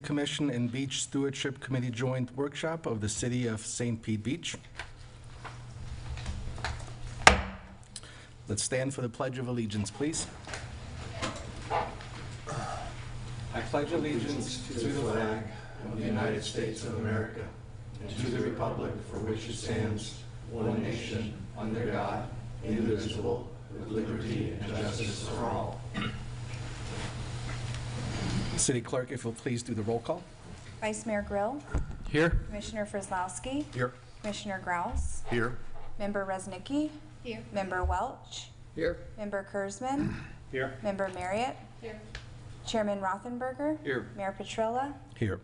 Commission and Beach Stewardship Committee Joint Workshop of the City of St. Pete Beach. Let's stand for the Pledge of Allegiance, please. I pledge allegiance to the flag of the United States of America and to the republic for which it stands, one nation, under God, indivisible, with liberty and justice for all. City Clerk, if you'll please do the roll call. Vice Mayor Grill. Here. Commissioner Frislowski. Here. Commissioner Grouse. Here. Member Resnicki. Here. Member Welch. Here. Member Kurzman. Here. Member Marriott. Here. Chairman Rothenberger. Here. Mayor Petrilla. Here.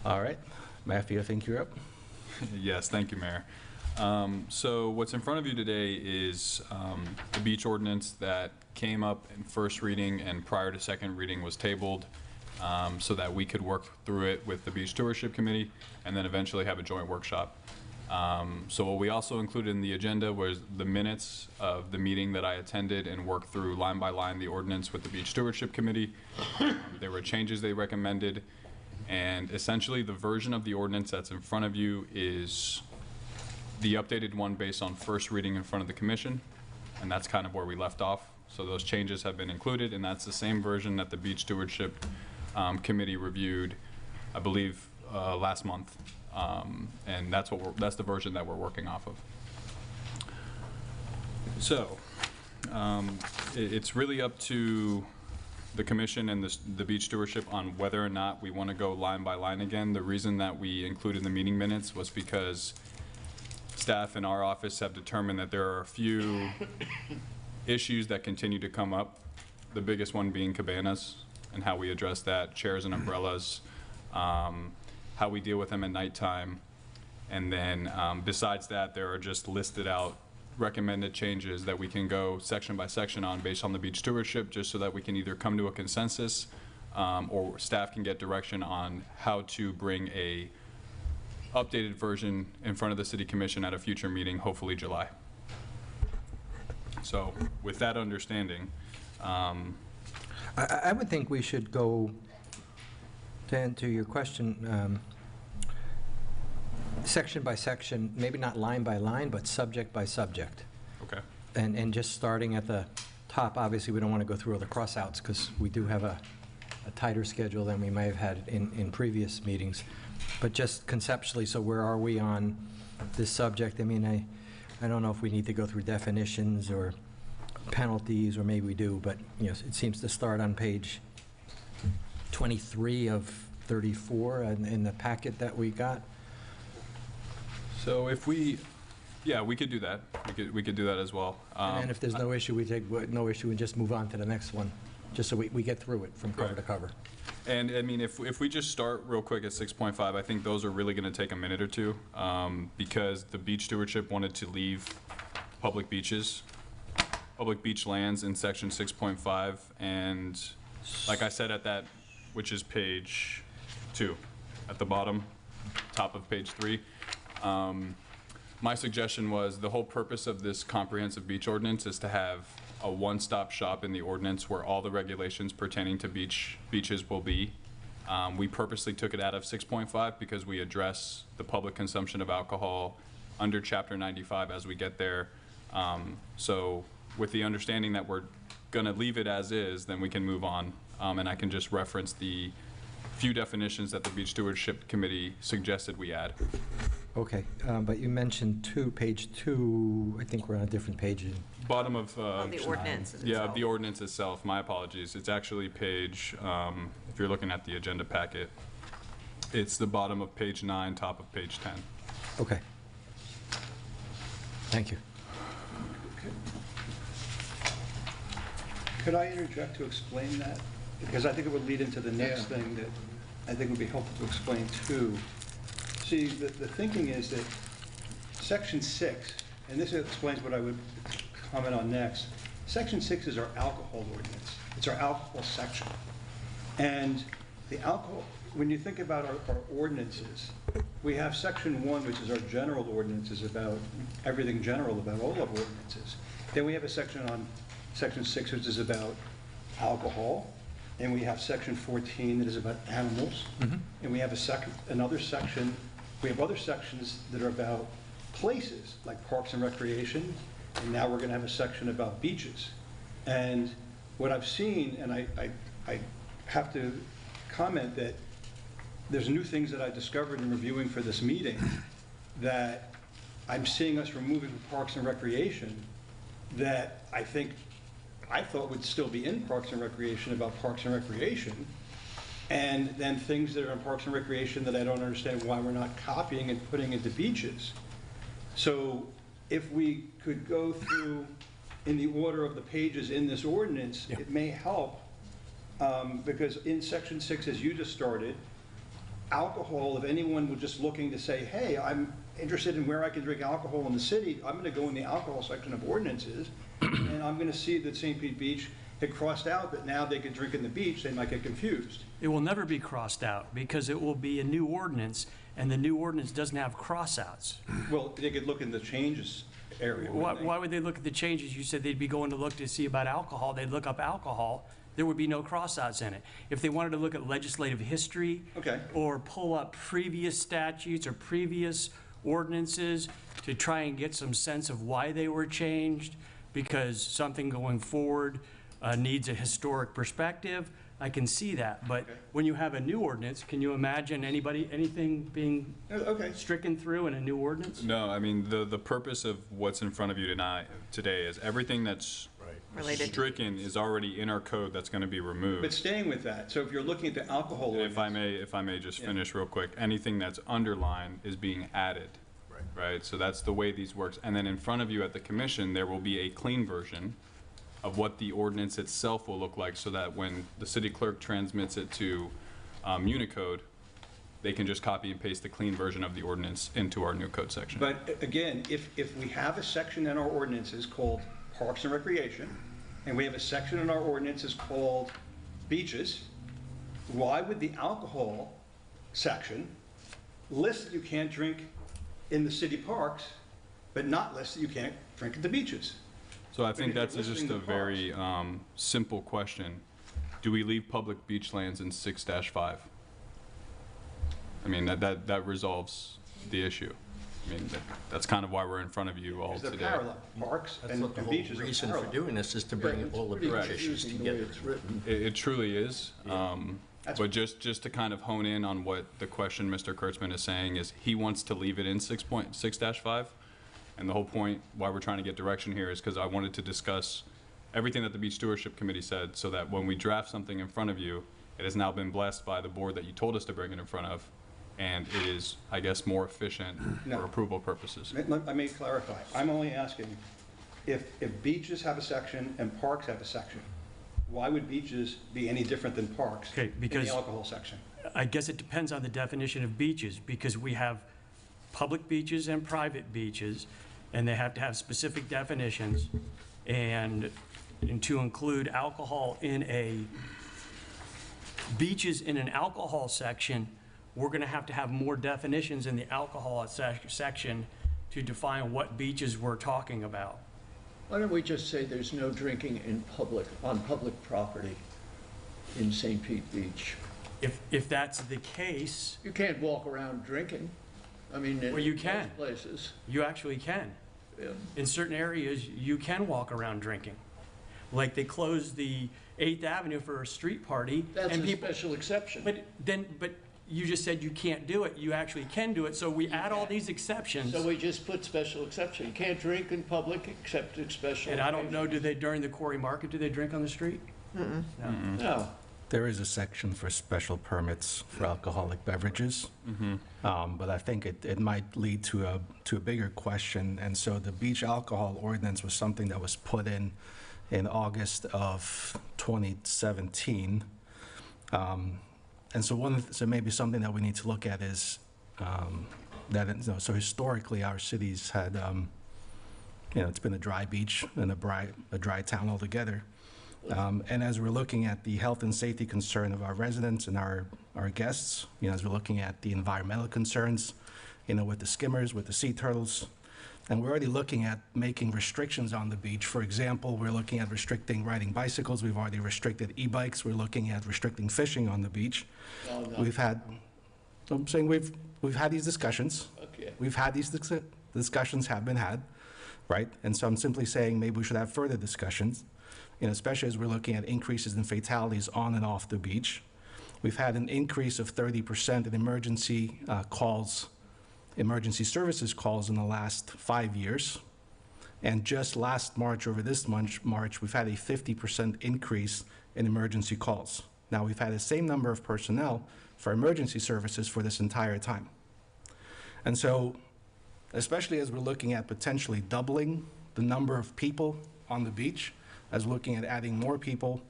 All right. Matthew, I think you're up. Yes, thank you, Mayor. So what's in front of you today is the beach ordinance that came up in first reading and prior to second reading was tabled so that we could work through it with the Beach Stewardship Committee and then eventually have a joint workshop. So what we also included in the agenda was the minutes of the meeting that I attended and worked through line by line the ordinance with the Beach Stewardship Committee. There were changes they recommended, and essentially the version of the ordinance that's in front of you is the updated one based on first reading in front of the commission, and that's kind of where we left off. So those changes have been included, and that's the same version that the Beach Stewardship Committee reviewed, I believe, last month, and that's the version that we're working off of. So it's really up to the commission and the beach stewardship on whether or not we want to go line by line again. The reason that we included the meeting minutes was because staff in our office have determined that there are a few issues that continue to come up. The biggest one being cabanas and how we address that, chairs and umbrellas, how we deal with them at nighttime. And then besides that, there are just listed out recommended changes that we can go section by section on based on the beach stewardship, just so that we can either come to a consensus or staff can get direction on how to bring a updated version in front of the City Commission at a future meeting, hopefully July. So with that understanding, I would think we should go, to answer your question, section by section, maybe not line by line, but subject by subject. okay. And just starting at the top, obviously we don't want to go through all the crossouts because we do have a tighter schedule than we may have had in previous meetings. But just conceptually, so where are we on this subject? I mean, I don't know if we need to go through definitions or penalties, or maybe we do, but you know, it seems to start on page 23 of 34 in the packet that we got. So if we could do that. We could do that as well. And if there's no issue, we take no issue and just move on to the next one, just so we get through it from cover to cover. And I mean, if we just start real quick at 6.5, I think those are really going to take a minute or two because the beach stewardship wanted to leave public beach lands in section 6.5, and like I said at that, which is page 2, at the bottom, top of page 3. My suggestion was the whole purpose of this comprehensive beach ordinance is to have a one-stop shop in the ordinance where all the regulations pertaining to beaches will be. We purposely took it out of 6.5 because we address the public consumption of alcohol under Chapter 95 as we get there. So with the understanding that we're going to leave it as is, then we can move on, and I can just reference the few definitions that the Beach Stewardship Committee suggested we add. Okay, but you mentioned page 2, I think we're on a different page. Bottom of the ordinance itself. Yeah, of the ordinance itself. My apologies. It's actually page, if you're looking at the agenda packet, it's the bottom of page 9, top of page 10. Okay. Thank you. Could I interject to explain that? Because I think it would lead into the next thing that I think would be helpful to explain too. See, the thinking is that section 6, and this explains what I would comment on next. Section 6 is our alcohol ordinance. It's our alcohol section. And the alcohol, when you think about our ordinances, we have section 1, which is our general ordinances about everything general about all of ordinances. Then we have a section on section 6, which is about alcohol. And we have section 14 that is about animals. And we have another section, we have other sections that are about places, like parks and recreation. And now we're going to have a section about beaches. And what I've seen, and I have to comment that there's new things that I discovered in reviewing for this meeting that I'm seeing us removing from parks and recreation that I thought would still be in Parks and Recreation about Parks and Recreation, and then things that are in Parks and Recreation that I don't understand why we're not copying and putting into beaches. So if we could go through in the order of the pages in this ordinance, it may help, because in section 6, as you just started, alcohol, if anyone was just looking to say, hey, I'm interested in where I can drink alcohol in the city, I'm going to go in the alcohol section of ordinances, and I'm going to see that St. Pete Beach had crossed out that now they could drink in the beach, they might get confused. It will never be crossed out because it will be a new ordinance, and the new ordinance doesn't have cross-outs. Well, they could look in the changes area. Why would they look at the changes? You said they'd be going to look to see about alcohol. They'd look up alcohol. There would be no cross-outs in it. If they wanted to look at legislative history or pull up previous statutes or previous ordinances to try and get some sense of why they were changed, because something going forward needs a historic perspective, I can see that. But when you have a new ordinance, can you imagine anything being stricken through in a new ordinance? No, I mean, the purpose of what's in front of you today is everything that's stricken is already in our code that's going to be removed. But staying with that, so if you're looking at the alcohol ordinance. If I may just finish real quick, anything that's underlined is being added. Right, so that's the way these works. And then in front of you at the commission, there will be a clean version of what the ordinance itself will look like, so that when the city clerk transmits it to Unicode, they can just copy and paste the clean version of the ordinance into our new code section. But again, if we have a section in our ordinances called Parks and Recreation, and we have a section in our ordinances called beaches, why would the alcohol section list that you can't drink in the city parks, but not list that you can't drink at the beaches? So I think that's just a very simple question. Do we leave public beach lands in 6-5? I mean, that resolves the issue. I mean, that's kind of why we're in front of you all They're today. parallel. Parks and beaches are reason parallel. for doing this is to bring all the beach issues together. It truly is. But just to kind of hone in on what the question Mr. Kurtzman is saying is he wants to leave it in 6-5. And the whole point why we're trying to get direction here is because I wanted to discuss everything that the Beach Stewardship Committee said, so that when we draft something in front of you, it has now been blessed by the board that you told us to bring it in front of, and it is, I guess, more efficient for approval purposes. I may clarify. I'm only asking if beaches have a section and parks have a section, why would beaches be any different than parks in the alcohol section? I guess it depends on the definition of beaches, because we have public beaches and private beaches, and they have to have specific definitions, and to include alcohol in beaches in an alcohol section, we're going to have more definitions in the alcohol section to define what beaches we're talking about. Why don't we just say there's no drinking on public property in St. Pete Beach? If that's the case, You can't walk around drinking. I mean, in well, you can. most places. You actually can. Yeah. In certain areas, you can walk around drinking. Like they closed the 8th Avenue for a street party. That's and a special exception. But you just said you can't do it. You actually can do it. So we add all these exceptions. So we just put special exception. You can't drink in public except at special And I don't know, occasions. during the Quarry Market, do they drink on the street? No. There is a section for special permits for alcoholic beverages, but I think it might lead to a bigger question. And so the beach alcohol ordinance was something that was put in August of 2017. And so maybe something that we need to look at is so historically our cities had, it's been a dry beach and a dry town altogether. And as we're looking at the health and safety concern of our residents and our guests, as we're looking at the environmental concerns, with the skimmers, with the sea turtles, and we're already looking at making restrictions on the beach. For example, we're looking at restricting riding bicycles. We've already restricted e-bikes. We're looking at restricting fishing on the beach. No. We've had, I'm saying we've had these discussions. Okay. We've had these discussions have been had, right? And so I'm simply saying maybe we should have further discussions, especially as we're looking at increases in fatalities on and off the beach. We've had an increase of 30% in emergency services calls in the last 5 years. And just last March, over this March, we've had a 50% increase in emergency calls. Now, we've had the same number of personnel for emergency services for this entire time. And so, especially as we're looking at potentially doubling the number of people on the beach, as we're looking at adding more people,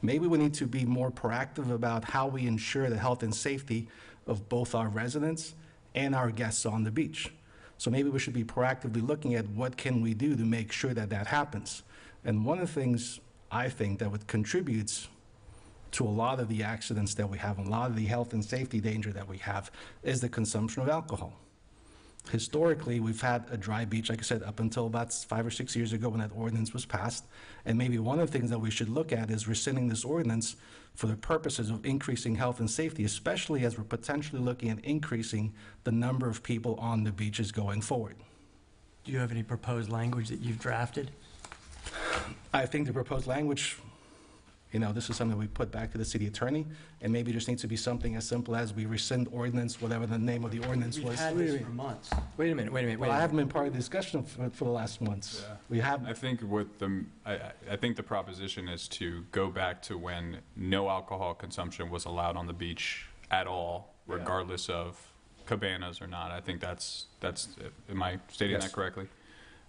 maybe we need to be more proactive about how we ensure the health and safety of both our residents and our guests on the beach. So maybe we should be proactively looking at what can we do to make sure that that happens. And one of the things I think that would contribute to a lot of the accidents that we have, a lot of the health and safety danger that we have, is the consumption of alcohol. Historically, we've had a dry beach, like I said, up until about 5 or 6 years ago when that ordinance was passed. And maybe one of the things that we should look at is rescinding this ordinance for the purposes of increasing health and safety, especially as we're potentially looking at increasing the number of people on the beaches going forward. Do you have any proposed language that you've drafted? I think the proposed language, this is something we put back to the city attorney, and maybe just needs to be something as simple as we rescind ordinance, whatever the name of the ordinance was. We've had this for months. Wait a minute. Well, I haven't been part of the discussion for the last months. Yeah. We have. I think I think the proposition is to go back to when no alcohol consumption was allowed on the beach at all, regardless of cabanas or not. I think that's. Am I stating that correctly?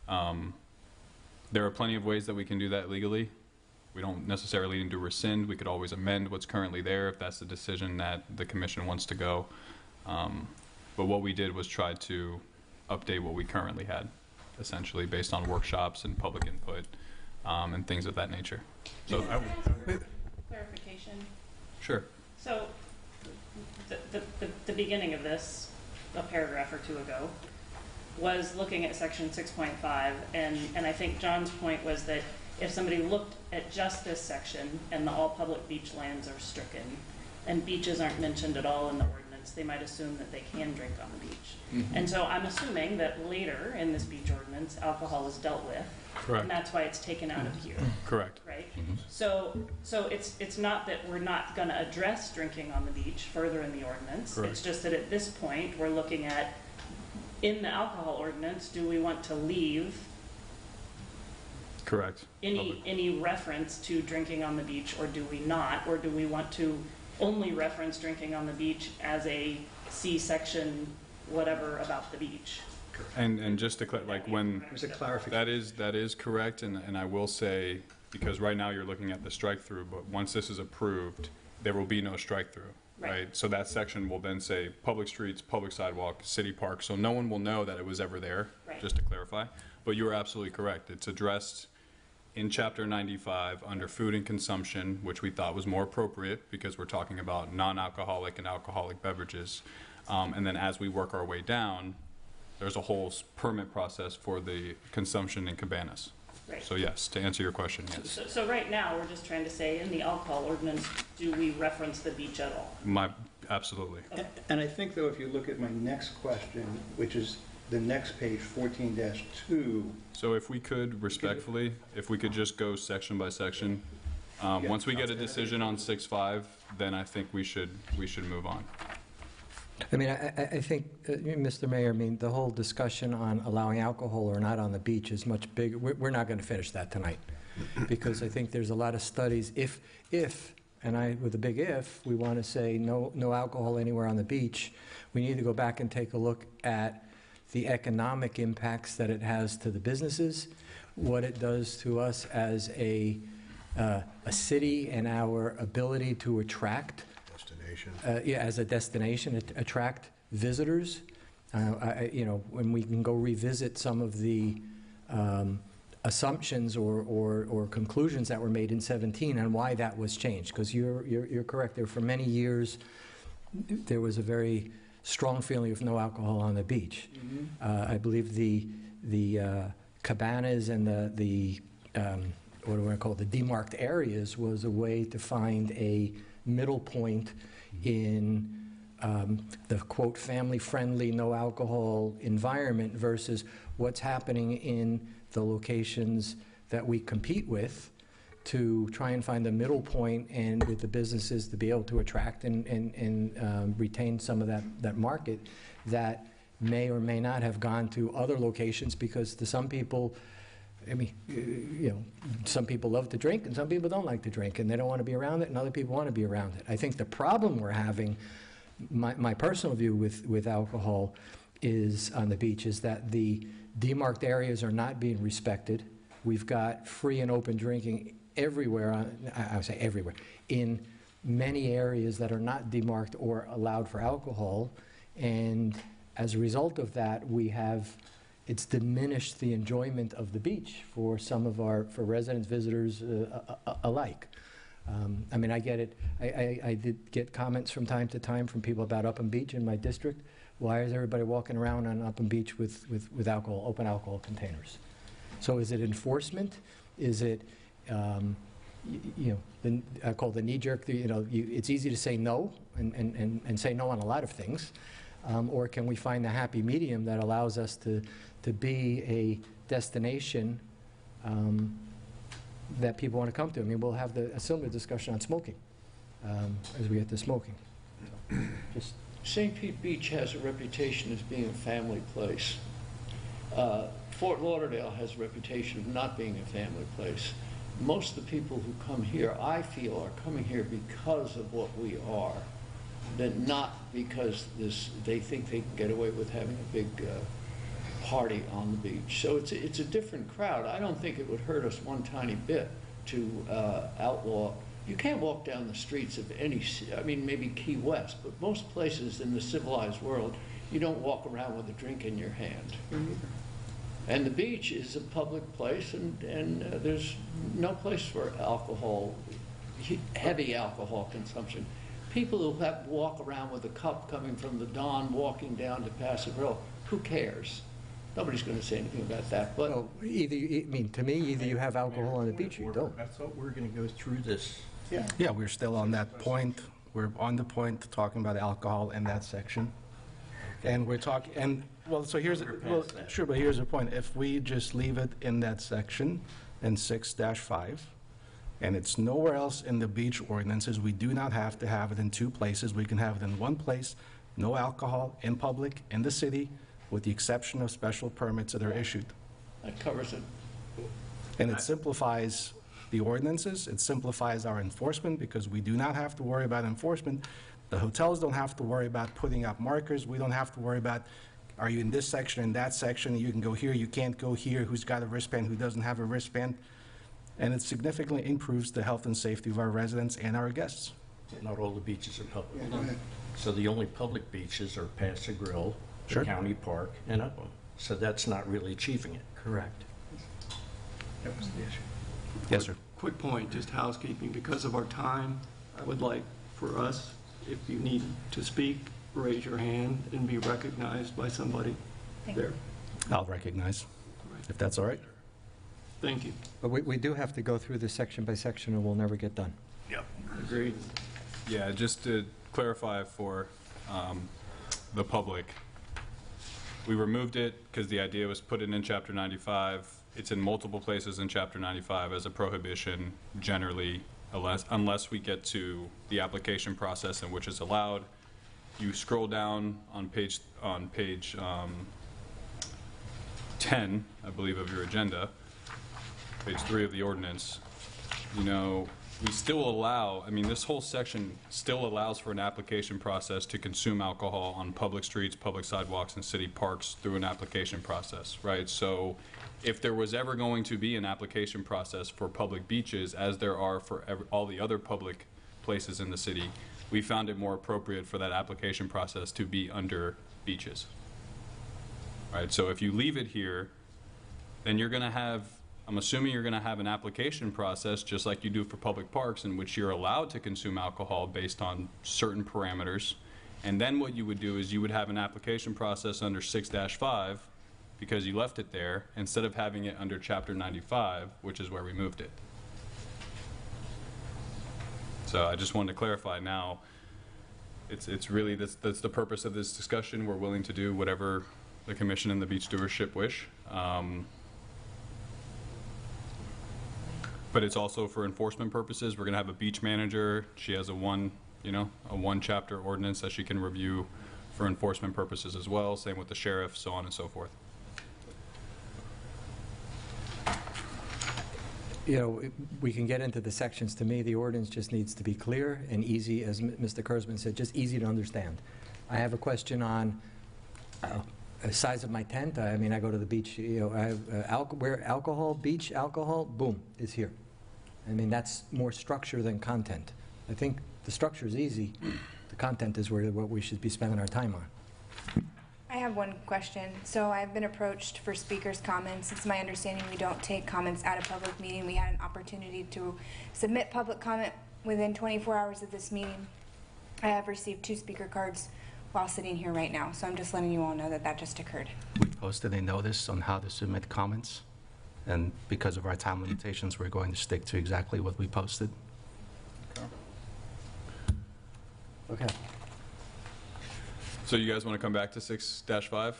There are plenty of ways that we can do that legally. We don't necessarily need to rescind. We could always amend what's currently there if that's the decision that the commission wants to go. But what we did was try to update what we currently had, essentially based on workshops and public input and things of that nature. So, clarification. Sure. So, the beginning of this, a paragraph or two ago, was looking at section 6.5, and I think John's point was that if somebody looked at just this section and the all public beach lands are stricken and beaches aren't mentioned at all in the ordinance, they might assume that they can drink on the beach. Mm-hmm. And so I'm assuming that later in this beach ordinance, alcohol is dealt with. Correct. And that's why it's taken out of here. Correct. Right? Mm-hmm. So it's not that we're not going to address drinking on the beach further in the ordinance. Correct. It's just that at this point we're looking at, in the alcohol ordinance, do we want to leave Correct. any reference to drinking on the beach, or do we not? Or do we want to only reference drinking on the beach as a C section, whatever about the beach? And just to like when There's a clarification. that is correct, and I will say, because right now you're looking at the strike through, but once this is approved, there will be no strike through. Right. So that section will then say public streets, public sidewalk, city park. So no one will know that it was ever there, right. Just to clarify. But you are absolutely correct. It's addressed in Chapter 95 under food and consumption, which we thought was more appropriate because we're talking about non-alcoholic and alcoholic beverages. And then as we work our way down, there's a whole permit process for the consumption in cabanas. Right. So yes, to answer your question, yes. So right now, we're just trying to say, in the alcohol ordinance, do we reference the beach at all? Absolutely. Okay. And I think, though, if you look at my next question, which is the next page, 14-2. So if we could, respectfully, if we could just go section by section. Once we get a decision on 6.5, then I think we should move on. I mean, I think, Mr. Mayor, the whole discussion on allowing alcohol or not on the beach is much bigger. We're not going to finish that tonight, because I think there's a lot of studies. If, and with a big if, we want to say no alcohol anywhere on the beach, we need to go back and take a look at the economic impacts that it has to the businesses, what it does to us as a city and our ability to attract as a destination, attract visitors. When we can go revisit some of the assumptions or conclusions that were made in 17 and why that was changed. Because you're correct, there for many years, there was a very strong feeling of no alcohol on the beach. I believe the cabanas and the what do I call it, the demarked areas was a way to find a middle point in the quote family-friendly, no alcohol environment versus what's happening in the locations that we compete with, to try and find a middle point and with the businesses to be able to attract and retain some of that market that may or may not have gone to other locations, because to some people, I mean, you know, some people love to drink and some people don't like to drink, and they don't want to be around it, and other people want to be around it. I think the problem we're having, my personal view with alcohol is on the beach, is that the demarked areas are not being respected. We've got free and open drinking everywhere, I would say everywhere, in many areas that are not demarked or allowed for alcohol, and as a result of that, it's diminished the enjoyment of the beach for some of for residents, visitors alike. I mean, I get it. I did get comments from time to time from people about Upham Beach in my district. Why is everybody walking around on Upham Beach with alcohol, open alcohol containers? So is it enforcement? Is it, you know, I call the knee-jerk, it's easy to say no and say no on a lot of things. Or can we find the happy medium that allows us to be a destination that people want to come to? I mean, we'll have a similar discussion on smoking as we get to smoking. Just St. Pete Beach has a reputation as being a family place. Fort Lauderdale has a reputation of not being a family place. Most of the people who come here, I feel, are coming here because of what we are, not because they think they can get away with having a big party on the beach. So it's a different crowd. I don't think it would hurt us one tiny bit to outlaw. You can't walk down the streets of any, I mean, maybe Key West, but most places in the civilized world, you don't walk around with a drink in your hand. And the beach is a public place, and there's no place for alcohol, heavy alcohol consumption. People who have to walk around with a cup coming from the Don, walking down to Paso Royal, who cares? Nobody's going to say anything about that. But well, to me, either you have alcohol on the beach or you don't. I thought we were going to go through this. Yeah, we're still on that point. We're on the point talking about alcohol in that section. And we're talking, and well, so here's, sure, but here's the point. If we just leave it in that section in 6-5, and it's nowhere else in the beach ordinances, we do not have to have it in two places. We can have it in one place, no alcohol in public in the city, with the exception of special permits that are issued. That covers it. And it simplifies the ordinances, it simplifies our enforcement, because we do not have to worry about enforcement. The hotels don't have to worry about putting up markers. We don't have to worry about, are you in this section, in that section, you can go here, you can't go here, who's got a wristband, who doesn't have a wristband. And it significantly improves the health and safety of our residents and our guests. Not all the beaches are public. So the only public beaches are Paso Grill, Sure. County Park, and Upham. So that's not really achieving it. Correct. That was the issue. Yes, sir. Quick point, just housekeeping. Because of our time, I would like for us, if you need to speak, raise your hand and be recognized by somebody there. I'll recognize, if that's all right. Thank you. But we do have to go through this section by section, or we'll never get done. Yep. Agreed. Yeah, just to clarify for the public, we removed it because the idea was put it in Chapter 95. It's in multiple places in Chapter 95 as a prohibition generally, unless we get to the application process in which it's allowed. You scroll down on page 10, I believe, of your agenda, page 3 of the ordinance. You know, we still allow, I mean, this whole section still allows for an application process to consume alcohol on public streets, public sidewalks, and city parks through an application process, right? So if there was ever going to be an application process for public beaches, as there are for all the other public places in the city, we found it more appropriate for that application process to be under beaches. Right, so if you leave it here, then you're going to have I'm assuming you're going to have an application process, just like you do for public parks, in which you're allowed to consume alcohol based on certain parameters. And then what you would do is you would have an application process under 6-5, because you left it there, instead of having it under Chapter 95, which is where we moved it. So I just wanted to clarify now, it's really, that's the purpose of this discussion. We're willing to do whatever the commission and the beach stewardship wish. But it's also for enforcement purposes. We're going to have a beach manager. She has a one chapter ordinance that she can review for enforcement purposes as well. Same with the sheriff, so on and so forth. You know, we can get into the sections. To me, the ordinance just needs to be clear and easy, as Mr. Kurzman said, just easy to understand. I have a question on the size of my tent. I mean, I go to the beach, you know, I have where alcohol, beach alcohol, boom, is here. I mean, that's more structure than content. I think the structure is easy. The content is what we should be spending our time on. I have one question. So I've been approached for speakers' comments. It's my understanding we don't take comments at a public meeting. We had an opportunity to submit public comment within 24 hours of this meeting. I have received 2 speaker cards while sitting here right now, so I'm just letting you all know that that just occurred. We posted a notice on how to submit comments, and because of our time limitations, we're going to stick to exactly what we posted. Okay. So you guys want to come back to 6-5?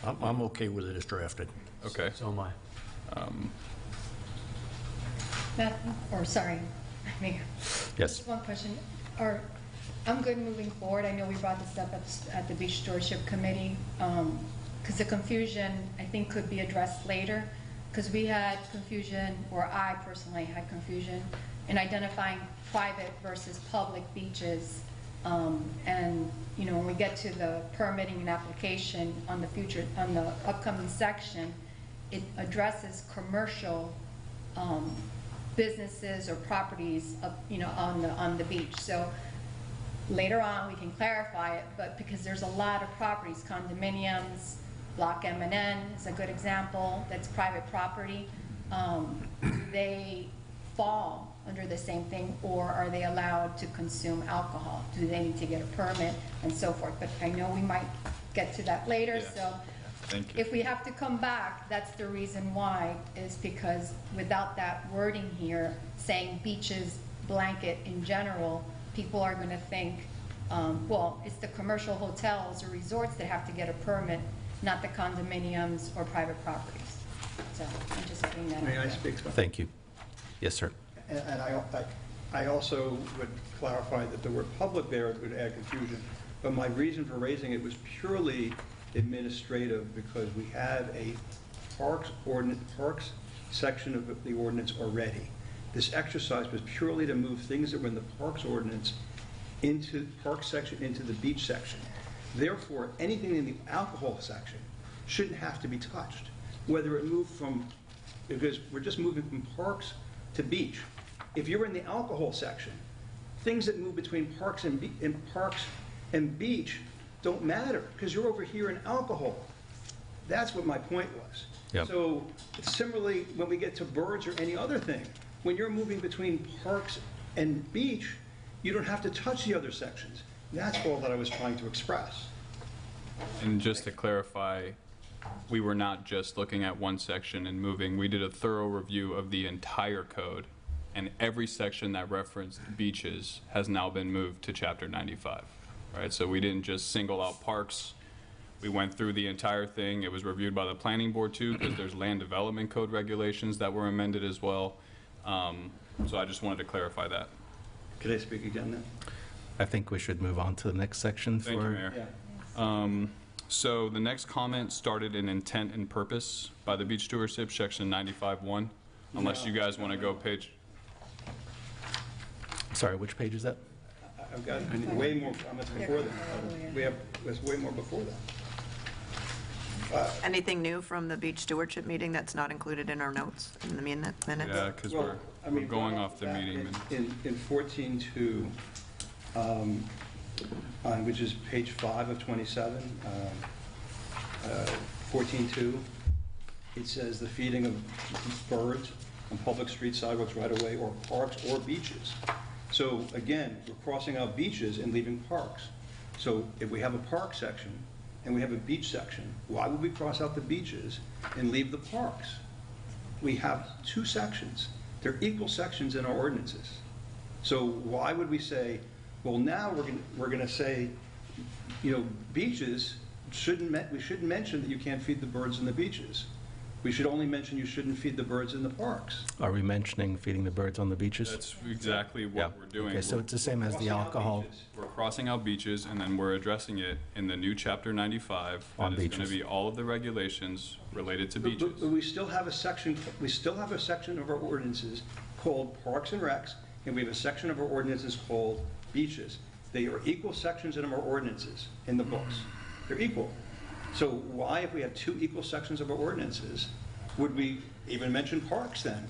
I'm okay with it as drafted. Okay. So am I. Sorry, Mayor. Yes. Just one question. I'm good moving forward. I know we brought this up at the Beach Stewardship Committee, because the confusion, I think, could be addressed later, because we had confusion, or I personally had confusion, in identifying private versus public beaches. And, you know, when we get to the permitting and application on the upcoming section, it addresses commercial businesses or properties, you know, on the beach. So later on, we can clarify it, but because there's a lot of properties, condominiums, Block M&N is a good example, that's private property. They fall under the same thing, or are they allowed to consume alcohol? Do they need to get a permit and so forth? But I know we might get to that later, Yeah. so Thank you. if we have to come back, that's the reason why, is because without that wording here, saying beaches blanket in general, people are going to think, well, it's the commercial hotels or resorts that have to get a permit, not the condominiums or private properties. So I'm just putting that out May I there. speak? Thank you. Yes, sir. And I also would clarify that the word public there would add confusion, but my reason for raising it was purely administrative, because we have a parks section of the ordinance already. This exercise was purely to move things that were in the parks ordinance into park section into the beach section. Therefore, anything in the alcohol section shouldn't have to be touched, whether it moved from, because we're just moving from parks to beach. If you're in the alcohol section, things that move between parks and beach don't matter, because you're over here in alcohol. That's what my point was. Yep. So similarly, when we get to birds or any other thing, when you're moving between parks and beach, you don't have to touch the other sections. That's all that I was trying to express. And just to clarify, we were not just looking at one section and moving. We did a thorough review of the entire code, and every section that referenced beaches has now been moved to Chapter 95, right? So we didn't just single out parks. We went through the entire thing. It was reviewed by the planning board too, because there's land development code regulations that were amended as well. So I just wanted to clarify that. Could I speak again then? I think we should move on to the next section. Thank you, Mayor. Yeah. So the next comment started in intent and purpose by the beach stewardship, section 95-1, unless you guys want to go page. Sorry, which page is that? I've got way more comments before that. There's way more before that. Anything new from the beach stewardship meeting that's not incled in our notes, in the minutes? Yeah, because Well, I we're mean, going off the meeting minutes. In 14.2, on which is page 5 of 27, 14.2, it says the feeding of birds on public streets, sidewalks, right-of-way, or parks or beaches. So again, we're crossing out beaches and leaving parks. So if we have a park section and we have a beach section, why would we cross out the beaches and leave the parks? We have two sections. They're equal sections in our ordinances. So why would we say, well, now we're going to say, beaches we shouldn't mention that you can't feed the birds in the beaches. We should only mention you shouldn't feed the birds in the parks. Are we mentioning feeding the birds on the beaches? That's exactly what we're doing. Okay, so it's the same as the alcohol. We're crossing out beaches, and then we're addressing it in the new Chapter 95. On That is going beaches. to be all of the regulations related to beaches. But we still have a section. We still have a section of our ordinances called Parks and Recs, and we have a section of our ordinances called beaches. They are equal sections in our ordinances in the books. They're equal. So why, if we have two equal sections of our ordinances, would we even mention parks then?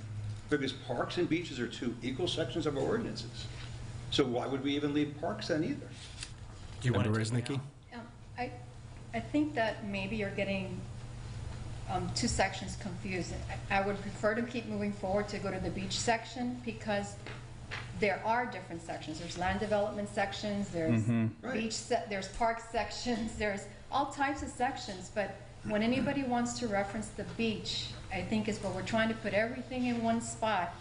Because parks and beaches are two equal sections of our ordinances. So why would we even leave parks then either? Do you want to raise, Nikki? I think that maybe you're getting two sections confused. I would prefer to keep moving forward to go to the beach section because there are different sections. There's land development sections, there's there's park sections, there's all types of sections, but when anybody wants to reference the beach, I think is what we're trying to put everything in one spot.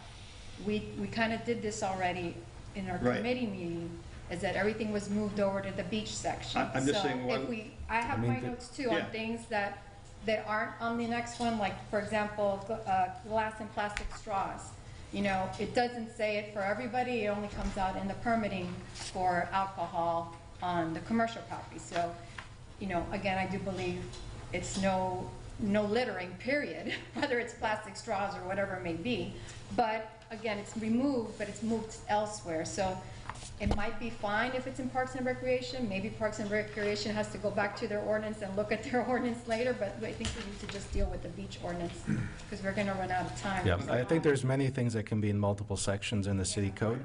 We kind of did this already in our committee meeting, is that everything was moved over to the beach section. I'm just saying, I have my notes too on things that aren't on the next one, like for example, glass and plastic straws. It doesn't say it for everybody. It only comes out in the permitting for alcohol on the commercial property. So, again, I do believe it's no littering, period, whether it's plastic straws or whatever it may be. But again, it's removed, but it's moved elsewhere. So it might be fine if it's in Parks and Recreation. Maybe Parks and Recreation has to go back to their ordinance and look at their ordinance later, but I think we need to just deal with the beach ordinance because we're going to run out of time. Yeah, I think there's many things that can be in multiple sections in the city code.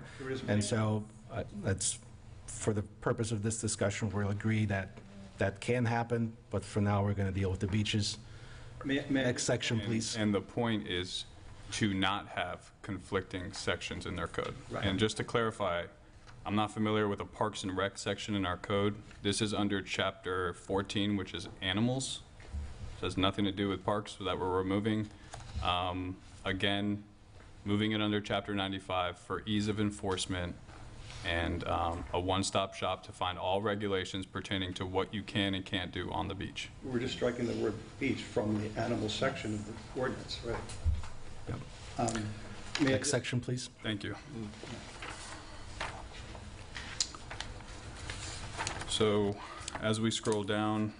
And so that's, for the purpose of this discussion, we'll agree that that can happen, but for now, we're going to deal with the beaches. Next section, please. And the point is to not have conflicting sections in their code. Right. And just to clarify, I'm not familiar with a Parks and Rec section in our code. This is under Chapter 14, which is animals. It has nothing to do with parks that we're removing. Again, moving it under Chapter 95 for ease of enforcement and a one-stop shop to find all regulations pertaining to what you can and can't do on the beach. We're just striking the word beach from the animal section of the ordinance, right? Yep. Next section, please. Thank you. So, as we scroll down,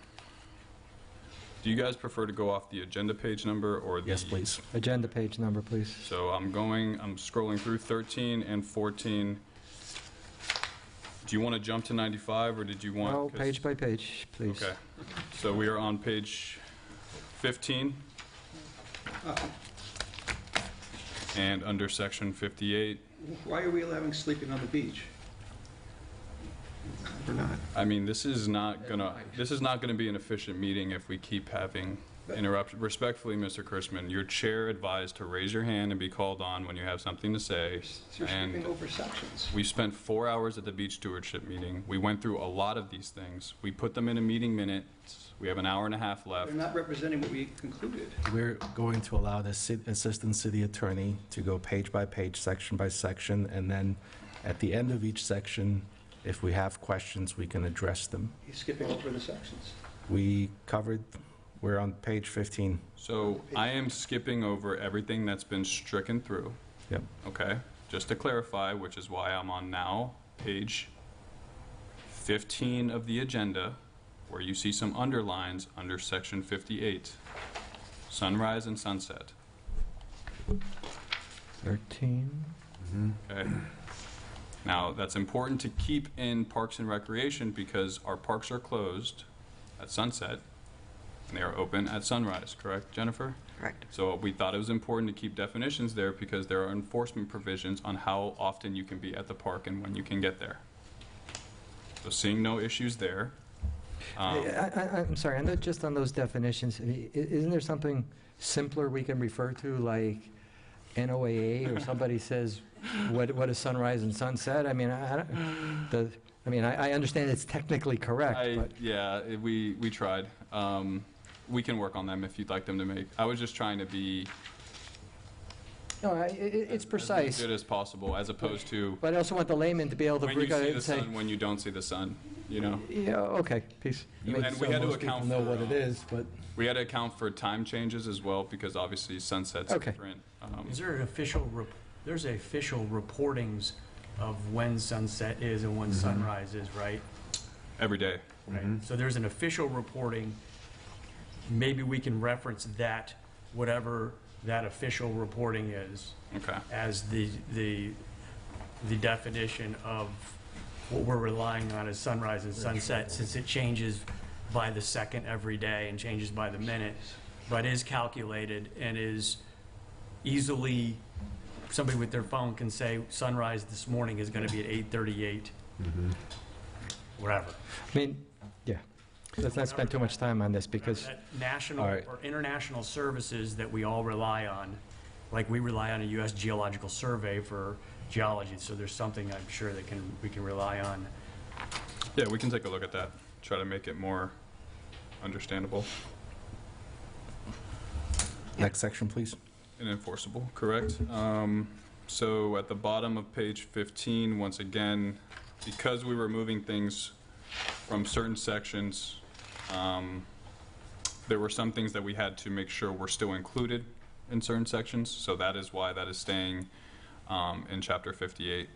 do you guys prefer to go off the agenda page number or the... Yes, please. Agenda page number, please. So I'm scrolling through 13 and 14. Do you want to jump to 95 or did you want... No, page by page, please. Okay. So we are on page 15. And under section 58. Why are we allowing sleeping on the beach? We're not. I mean, this is not gonna be an efficient meeting if we keep having interruptions. Respectfully, Mr. Kurtzman, your chair advised to raise your hand and be called on when you have something to say. So you're skipping over sections. We spent 4 hours at the beach stewardship meeting. We went through a lot of these things. We put them in a meeting minute. We have an hour and a half left. They're not representing what we concluded. We're going to allow the assistant city attorney to go page by page, section by section, and then at the end of each section, if we have questions, we can address them. He's skipping over the sections. We're on page 15. So I am skipping over everything that's been stricken through. Yep. Okay, just to clarify, which is why I'm on now page 15 of the agenda, where you see some underlines under section 58, sunrise and sunset. 13. Okay. Now, that's important to keep in Parks and Recreation because our parks are closed at sunset and they are open at sunrise, correct, Jennifer? Correct. So we thought it was important to keep definitions there because there are enforcement provisions on how often you can be at the park and when you can get there. So seeing no issues there. I'm sorry, I know just on those definitions, isn't there something simpler we can refer to, like NOAA, or somebody says, what is sunrise and sunset? I mean, I understand it's technically correct, but... Yeah, we tried. We can work on them if you'd like them to make. I was just trying to be No, it's precise. as good as possible, as opposed to But I also want the layman to be able to when you look at see it the and say... sun, when you don't see the sun, you know? Yeah, okay, peace. And we had to account for... know what it is, but We had to account for time changes as well, because obviously sunset's Okay. different. Is there an official, there's official reportings of when sunset is and when sunrise is, right? Every day. Right. So there's an official reporting. Maybe we can reference that, whatever that official reporting is, Okay. as the definition of what we're relying on as sunrise and sunset, since it changes by the second every day and changes by the minute, but is calculated and is easily, somebody with their phone can say sunrise this morning is going to be at 8:38, whatever. I mean, yeah, let's not spend too much time on this, because... That national All right. or international services that we all rely on, like we rely on a U.S. Geological Survey for geology, so there's something I'm sure that we can rely on. Yeah, we can take a look at that, try to make it more understandable next section, please. and enforceable, correct? So at the bottom of page 15, once again, because we were moving things from certain sections, there were some things that we had to make sure were still included in certain sections, so that is why that is staying in chapter 58.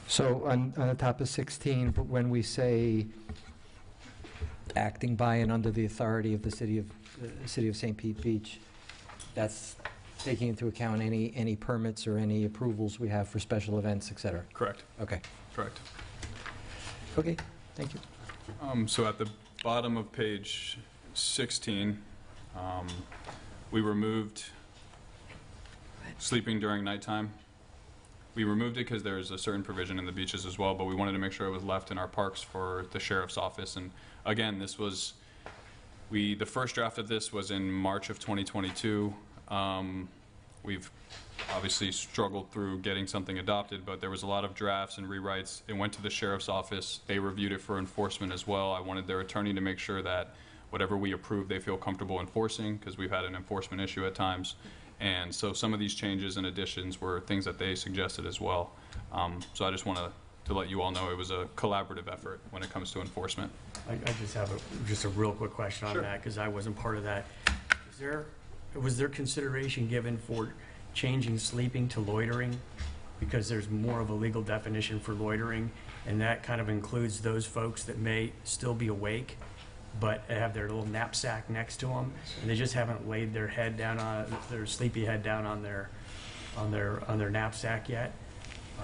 So on the top of 16, but when we say acting by and under the authority of the city of St. Pete Beach, that's taking into account any permits or any approvals we have for special events, et cetera? Correct. Okay. Correct. Okay, thank you. So at the bottom of page 16, we removed sleeping during nighttime. We removed it because there's a certain provision in the beaches as well, but we wanted to make sure it was left in our parks for the sheriff's office. And again, this was, the first draft of this was in March of 2022. We've obviously struggled through getting something adopted, but there was a lot of drafts and rewrites. It went to the sheriff's office. They reviewed it for enforcement as well. I wanted their attorney to make sure that whatever we approve, they feel comfortable enforcing, because we've had an enforcement issue at times. And so some of these changes and additions were things that they suggested as well. So I just wanted to let you all know it was a collaborative effort when it comes to enforcement. I just have a real quick question on that, because I wasn't part of that. Was there consideration given for changing sleeping to loitering? Because there's more of a legal definition for loitering, and that kind of includes those folks that may still be awake, but have their little knapsack next to them, and they just haven't laid their head down on their sleepy head down on their knapsack yet.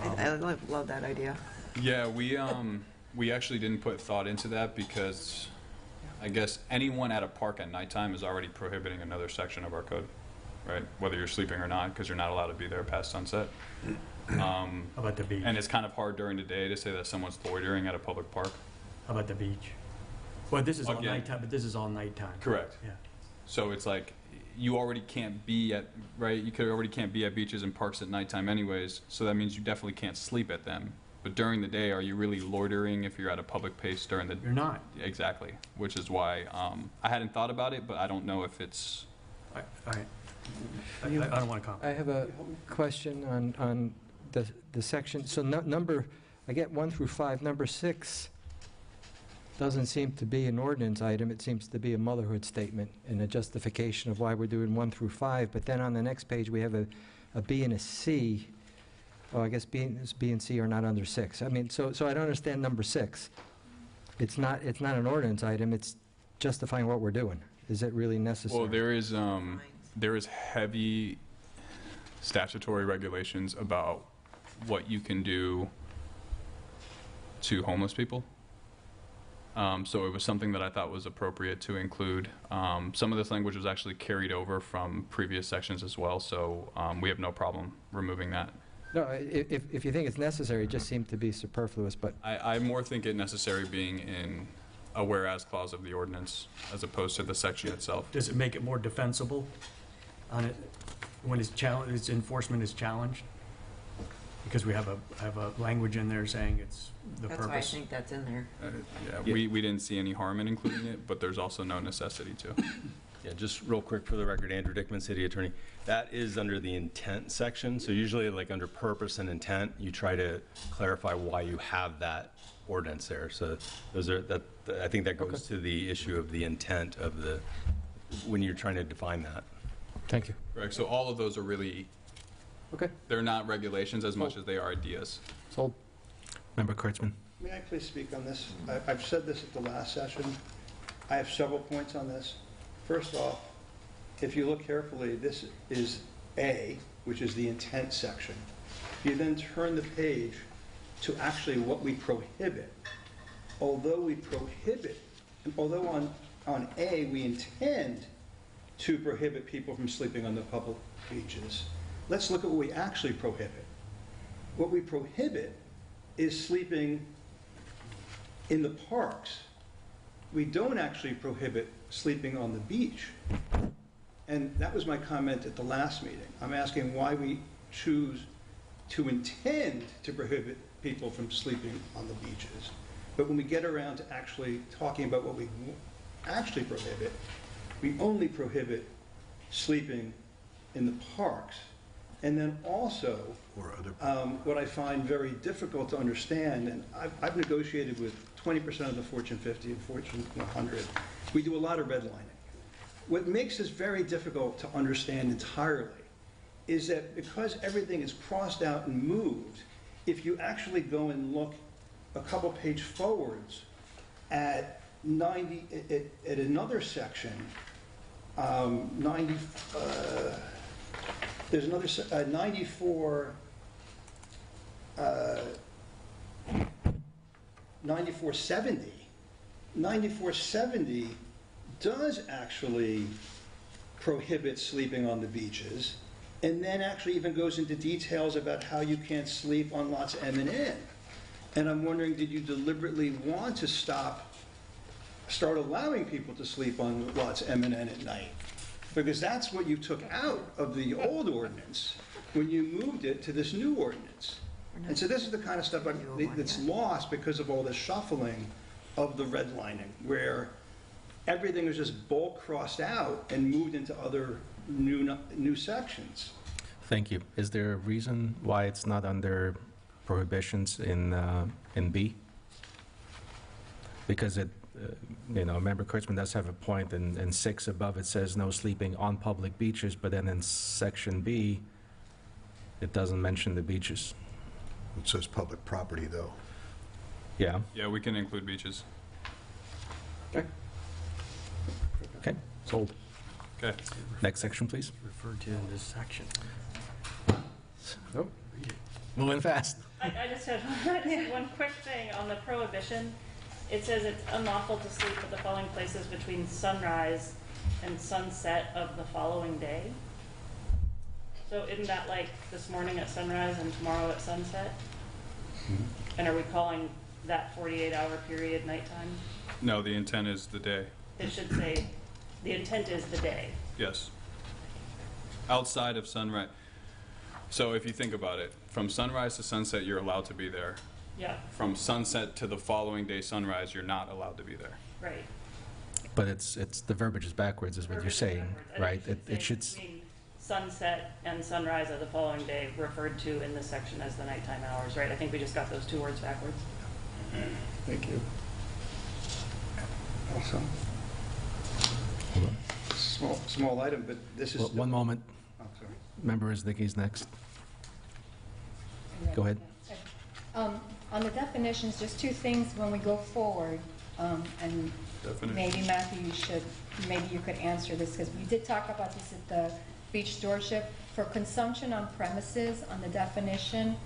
I love that idea. Yeah, we actually didn't put thought into that because I guess anyone at a park at nighttime is already prohibiting another section of our code, right? Whether you're sleeping or not, because you're not allowed to be there past sunset. How about the beach? And it's kind of hard during the day to say that someone's loitering at a public park. How about the beach? Well, this is all Again. nighttime, but this is all nighttime. Correct. Yeah. So it's like you already can't be at, right? You already can't be at beaches and parks at nighttime anyways. So that means you definitely can't sleep at them. But during the day, are you really loitering if you're at a public place during the? You're not. Exactly. Which is why I hadn't thought about it, but I don't know if it's. All right. I don't want to comment. I have a question on the section. So number, I get 1 through 5. Number 6 doesn't seem to be an ordinance item. It seems to be a motherhood statement and a justification of why we're doing 1 through 5. But then on the next page, we have a B and a C. Oh, I guess B and C are not under 6. I mean, so I don't understand number 6. It's not an ordinance item. It's justifying what we're doing. Is it really necessary? Well, there is heavy statutory regulations about what you can do to homeless people. So it was something that I thought was appropriate to include. Some of this language was actually carried over from previous sections as well, so we have no problem removing that. No, if you think it's necessary, it just seemed to be superfluous, but I more think it necessary being in a whereas clause of the ordinance as opposed to the section itself. Does it make it more defensible on it when its enforcement is challenged? Because we have a language in there saying it's the purpose. That's why I think that's in there. Yeah, we didn't see any harm in including it, but there's also no necessity to. Yeah, just real quick for the record, Andrew Dickman, City Attorney. That is under the intent section. So usually like under purpose and intent, you try to clarify why you have that ordinance there. So those are, I think that goes to the issue of the intent of when you're trying to define that. thank you. Correct, so all of those are really, they're not regulations as much as they are ideas. Sold. Member Kurtzman. May I please speak on this? I've said this at the last session. I have several points on this. First off, if you look carefully, this is A, which is the intent section. You then turn the page to actually what we prohibit. Although on A, we intend to prohibit people from sleeping on the public beaches, let's look at what we actually prohibit. What we prohibit is sleeping in the parks. We don't actually prohibit sleeping on the beach. And that was my comment at the last meeting. I'm asking why we choose to intend to prohibit people from sleeping on the beaches. But when we get around to actually talking about what we actually prohibit, we only prohibit sleeping in the parks. And then also, what I find very difficult to understand, and I've negotiated with 20% of the Fortune 50 and Fortune 100. We do a lot of redlining. What makes this very difficult to understand entirely is that because everything is crossed out and moved, if you actually go and look a couple page forwards at another section, there's another 9470. 9470 does actually prohibit sleeping on the beaches, and then actually even goes into details about how you can't sleep on lots M and N. And I'm wondering, did you deliberately want to start allowing people to sleep on lots M and N at night? Because that's what you took out of the old ordinance when you moved it to this new ordinance. And so this is the kind of stuff that's lost because of all this shuffling of the redlining, where everything is just bulk crossed out and moved into other new sections. Thank you. Is there a reason why it's not under prohibitions in B? Because Member Kurtzman does have a point. In 6 above, it says no sleeping on public beaches, but then in section B, it doesn't mention the beaches. It says public property, though. Yeah. Yeah, we can include beaches. Okay, sold. Okay. Next section, please. Referred to in this section. Oh, moving fast. I just had one quick thing on the prohibition. It says it's unlawful to sleep at the following places between sunrise and sunset of the following day. So isn't that like this morning at sunrise and tomorrow at sunset? And are we calling that 48-hour period nighttime? No, the intent is the day. It should say, the intent is the day. Yes. Outside of sunrise. So if you think about it, from sunrise to sunset, you're allowed to be there. Yeah. From sunset to the following day sunrise, you're not allowed to be there. Right. But it's the verbiage is backwards, is what you're saying, right? It should. Between sunset and sunrise of the following day referred to in this section as the nighttime hours, right? I think we just got those 2 words backwards. Thank you. Awesome. Small item, but this is... One moment. Oh, sorry. Member Isnicki's next. Go ahead. On the definitions, just 2 things when we go forward, and maybe Matthew, maybe you could answer this, because we did talk about this at the beach stewardship. For consumption on premises, on the definition,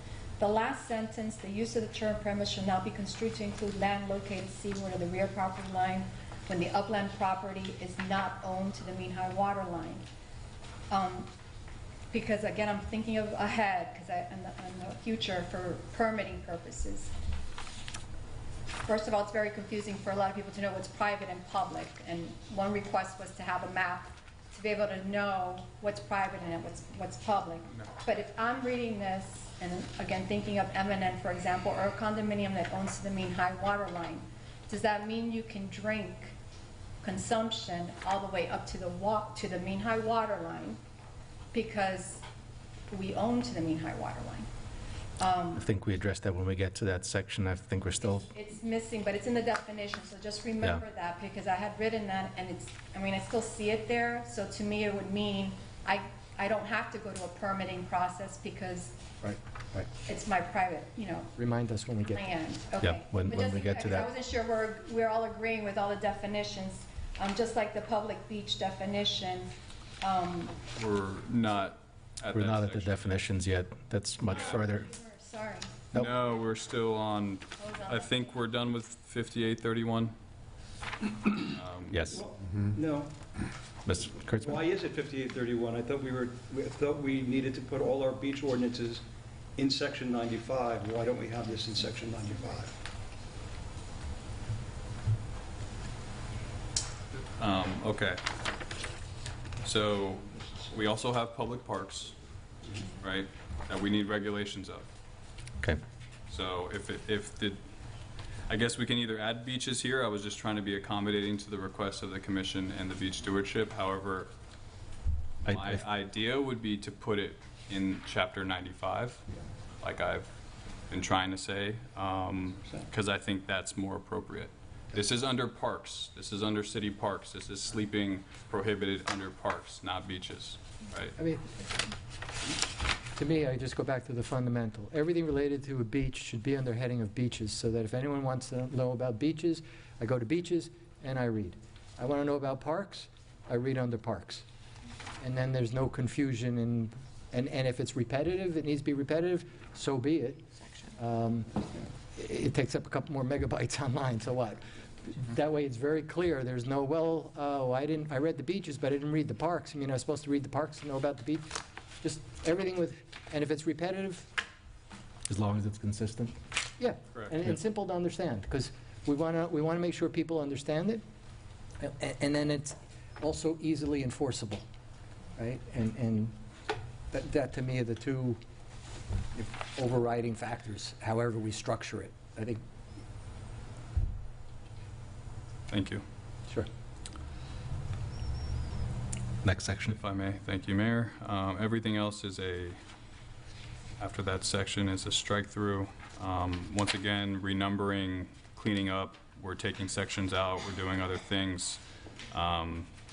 The last sentence, the use of the term premise shall now be construed to include land located seaward of the rear property line when the upland property is not owned to the mean high water line. Because again, I'm thinking of ahead, because in the future for permitting purposes. First of all, it's very confusing for a lot of people to know what's private and public. And one request was to have a map to be able to know what's private and what's public. But if I'm reading this, and again, thinking of M&N, for example, or a condominium that owns to the mean high water line, does that mean you can drink consumption all the way up to the mean high water line because we own to the mean high water line? I think we addressed that when we get to that section. I think we're still... It's missing, but it's in the definition, so just remember that, because I had written that, and I still see it there, so to me it would mean I don't have to go to a permitting process because Right. it's my private, Remind us when we get land. Okay. Yeah, when But we just get to because that. I wasn't sure we're all agreeing with all the definitions, just like the public beach definition. We're not at We're that not at the section. definitions yet. That's much further. Sorry. Nope. No, we're still on, I think we're done with 5831. Yes. No. Mr. Kurtzman? Why is it 5831? I thought we needed to put all our beach ordinances in section 95. Why don't we have this in section 95? Okay. So we also have public parks, right, that we need regulations of. Okay. So I guess we can either add beaches here. I was just trying to be accommodating to the request of the commission and the beach stewardship. However, my idea would be to put it in chapter 95, like I've been trying to say, because I think that's more appropriate. This is under parks. This is under city parks. This is sleeping prohibited under parks, not beaches, right? I mean, to me, I just go back to the fundamental. Everything related to a beach should be under heading of beaches, so that if anyone wants to know about beaches, I go to beaches and I read. I want to know about parks, I read under parks. And then there's no confusion, and if it's repetitive, it needs to be repetitive, so be it. It takes up a couple more megabytes online, so what? That way it's very clear. There's no, I read the beaches, but I didn't read the parks. I mean, I was supposed to read the parks to know about the beach. Just everything with, and if it's repetitive, As long as it's consistent? yeah. Correct. And simple to understand, because we want to make sure people understand it, and then it's also easily enforceable, right? And that to me are the two overriding factors, however we structure it. I think. Thank you. Sure. Next section. If I may, thank you, Mayor. Everything else is after that section is a strike through. Once again, renumbering, cleaning up, we're taking sections out, we're doing other things.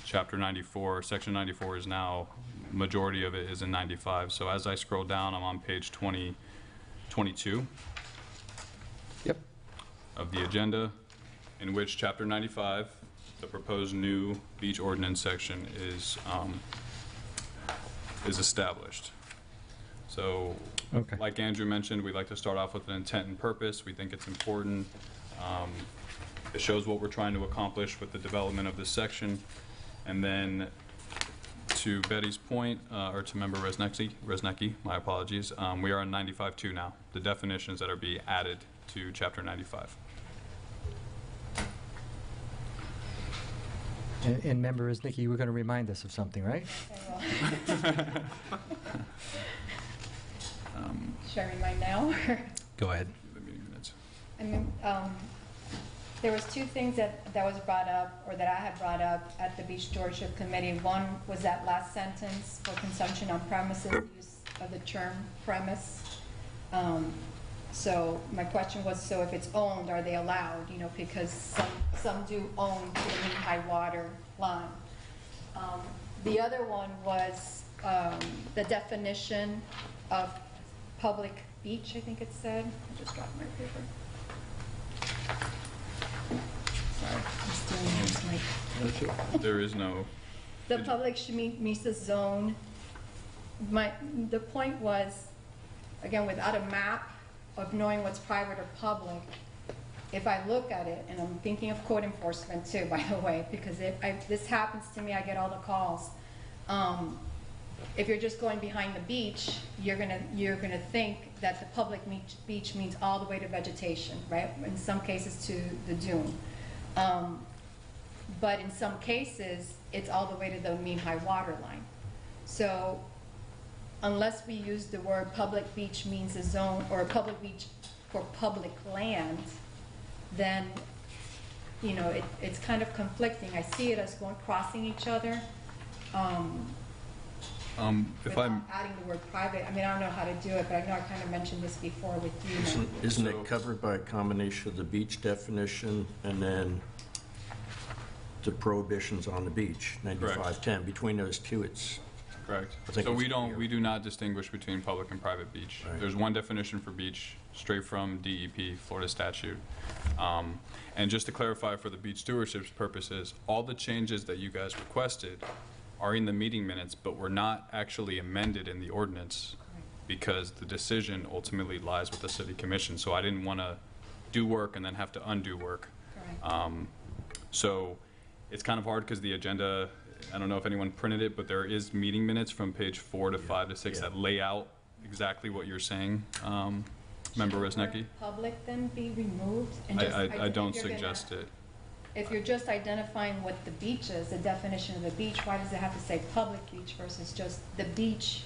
Chapter 94, section 94 is now, majority of it is in 95. So as I scroll down, I'm on page 22 Yep. of the agenda, in which chapter 95, the proposed new beach ordinance section is established. So, Okay. like Andrew mentioned, we'd like to start off with an intent and purpose. We think it's important. It shows what we're trying to accomplish with the development of this section. And then, to Betty's point, or to Member Resnecki, my apologies, we are on 95.2 now, the definitions that are being added to chapter 95. And Member Nikki, you were going to remind us of something, right? Should I remind now? Go ahead. The meeting minutes. I mean, there was two things that was brought up, or that I had brought up at the Beach Stewardship Committee. One was that last sentence for consumption on premises, use of the term premise. So my question was, so if it's owned, are they allowed? Because some do own to the mean high water line. The other one was the definition of public beach, I think it said. I just dropped my paper. Sorry, I'm stealing yours, Mike. There is no, The public should meet the zone. The point was, again, without a map, of knowing what's private or public, if I look at it, and I'm thinking of code enforcement too, by the way, because this happens to me, I get all the calls. If you're just going behind the beach, you're gonna think that the public beach means all the way to vegetation, right? In some cases to the dune. But in some cases, it's all the way to the mean high water line. So unless we use the word public beach means a zone, or a public beach for public land, then, you know, it's kind of conflicting. I see it as crossing each other. Without adding the word private. I mean, I don't know how to do it, but I know I kind of mentioned this before with you. Isn't it covered by a combination of the beach definition and then the prohibitions on the beach, 9510? Between those two, it's... Correct. So we do not distinguish between public and private beach. Right. There's one definition for beach, straight from DEP, Florida statute. And just to clarify for the beach stewardship's purposes, all the changes that you guys requested are in the meeting minutes, but were not actually amended in the ordinance because the decision ultimately lies with the city commission. So I didn't want to do work and then have to undo work. So it's kind of hard because the agenda, I don't know if anyone printed it, but there is meeting minutes from page 4 to 5 to 6 that lay out exactly what you're saying, Member Resnicki. Public then be removed? And I don't suggest it. If you're just identifying what the beach is, the definition of the beach, why does it have to say public beach versus just the beach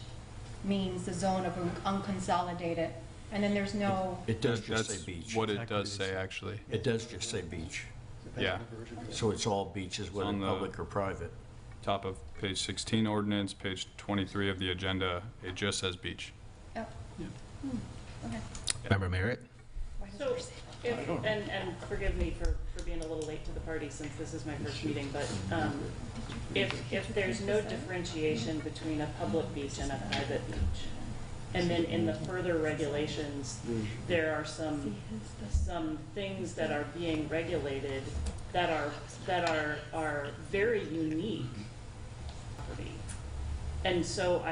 means the zone of unconsolidated, and then there's no... It does just say beach. What it does say, actually. It does just say beach. Yeah. So it's all beaches, whether public or private. Top of page 16 ordinance, page 23 of the agenda, it just says beach. Oh. Yeah. Okay. Member Merritt? So, and forgive me for being a little late to the party since this is my first meeting, but if there's no differentiation between a public beach and a private beach, and then in the further regulations, there are some things that are being regulated that are very unique. And so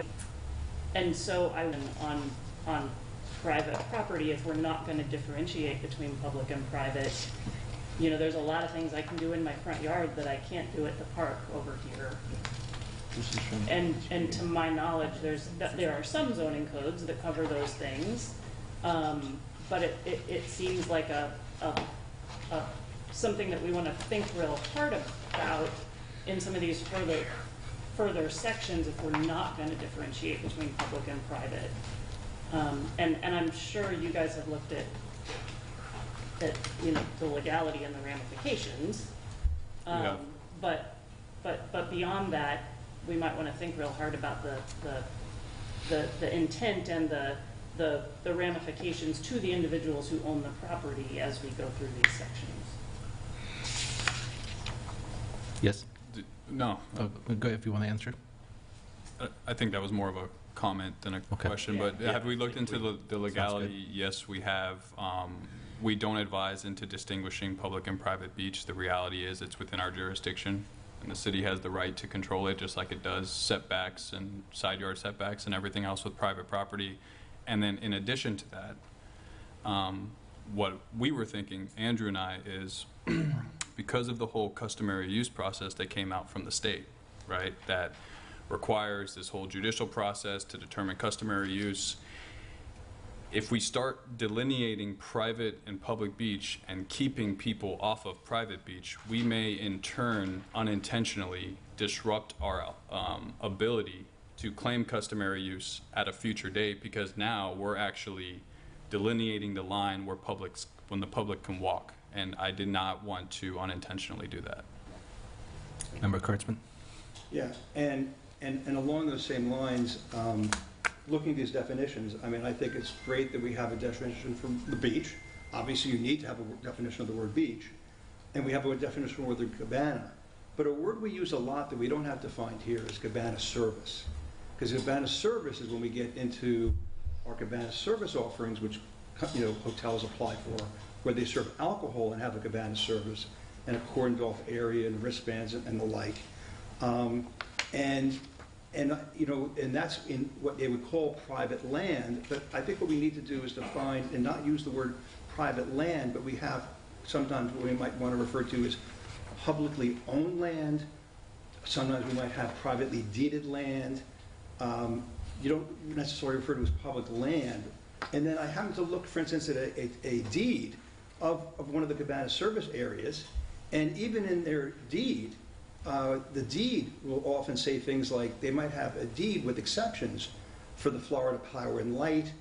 on private property, if we're not going to differentiate between public and private, you know, there's a lot of things I can do in my front yard that I can't do at the park over here. And to my knowledge, there are some zoning codes that cover those things, but it seems like something that we want to think real hard about in some of these further sections if we're not going to differentiate between public and private. And I'm sure you guys have looked at you know, the legality and the ramifications. But beyond that, we might want to think real hard about the intent and the ramifications to the individuals who own the property as we go through these sections. Yes? No. Go if you want to answer. I think that was more of a comment than a question, but have we looked into the legality? Yes, we have. We don't advise into distinguishing public and private beach. The reality is it's within our jurisdiction, and the city has the right to control it just like it does setbacks and side yard setbacks and everything else with private property. And then in addition to that, what we were thinking, Andrew and I, is because of the whole customary use process that came out from the state, right, that requires this whole judicial process to determine customary use. If we start delineating private and public beach and keeping people off of private beach, we may in turn unintentionally disrupt our ability to claim customary use at a future date, because now we're actually delineating the line where when the public can walk, and I did not want to unintentionally do that. Member Kurtzman? Yeah, and along those same lines, looking at these definitions, I mean, I think it's great that we have a definition for the beach. Obviously, you need to have a definition of the word beach, and we have a definition for the word cabana. But a word we use a lot that we don't have to find here is cabana service. Because cabana service is when we get into our cabana service offerings, which, you know, hotels apply for, where they serve alcohol and have a cabana service, and a cordoned off area and wristbands and the like. And And, you know, and that's in what they would call private land, but I think what we need to do is define and not use the word private land, but we have sometimes what we might want to refer to as publicly owned land. Sometimes we might have privately deeded land. You don't necessarily refer to as public land. And then I happened to look, for instance, at a deed of one of the Cabana service areas, and even in their deed, the deed will often say things like they might have a deed with exceptions for the Florida Power and Light,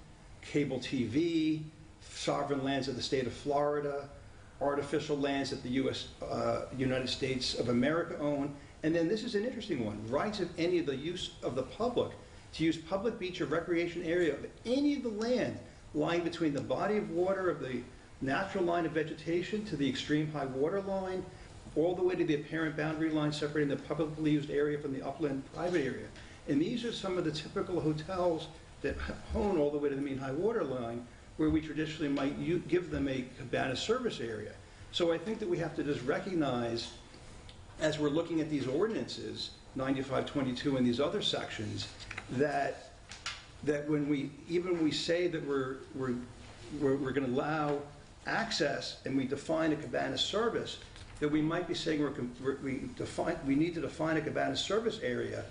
cable TV, sovereign lands of the state of Florida, artificial lands that the United States of America own. And then this is an interesting one, rights of any of the use of the public to use public beach or recreation area of any of the land lying between the body of water of the natural line of vegetation to the extreme high water line, all the way to the apparent boundary line separating the publicly used area from the upland private area. And these are some of the typical hotels that hone all the way to the mean high water line, where we traditionally might give them a cabana service area. So I think that we have to just recognize, as we're looking at these ordinances, 9522 and these other sections, that when we say that we're going to allow access and we define a cabana service, that we might be saying we need to define a cabana service area,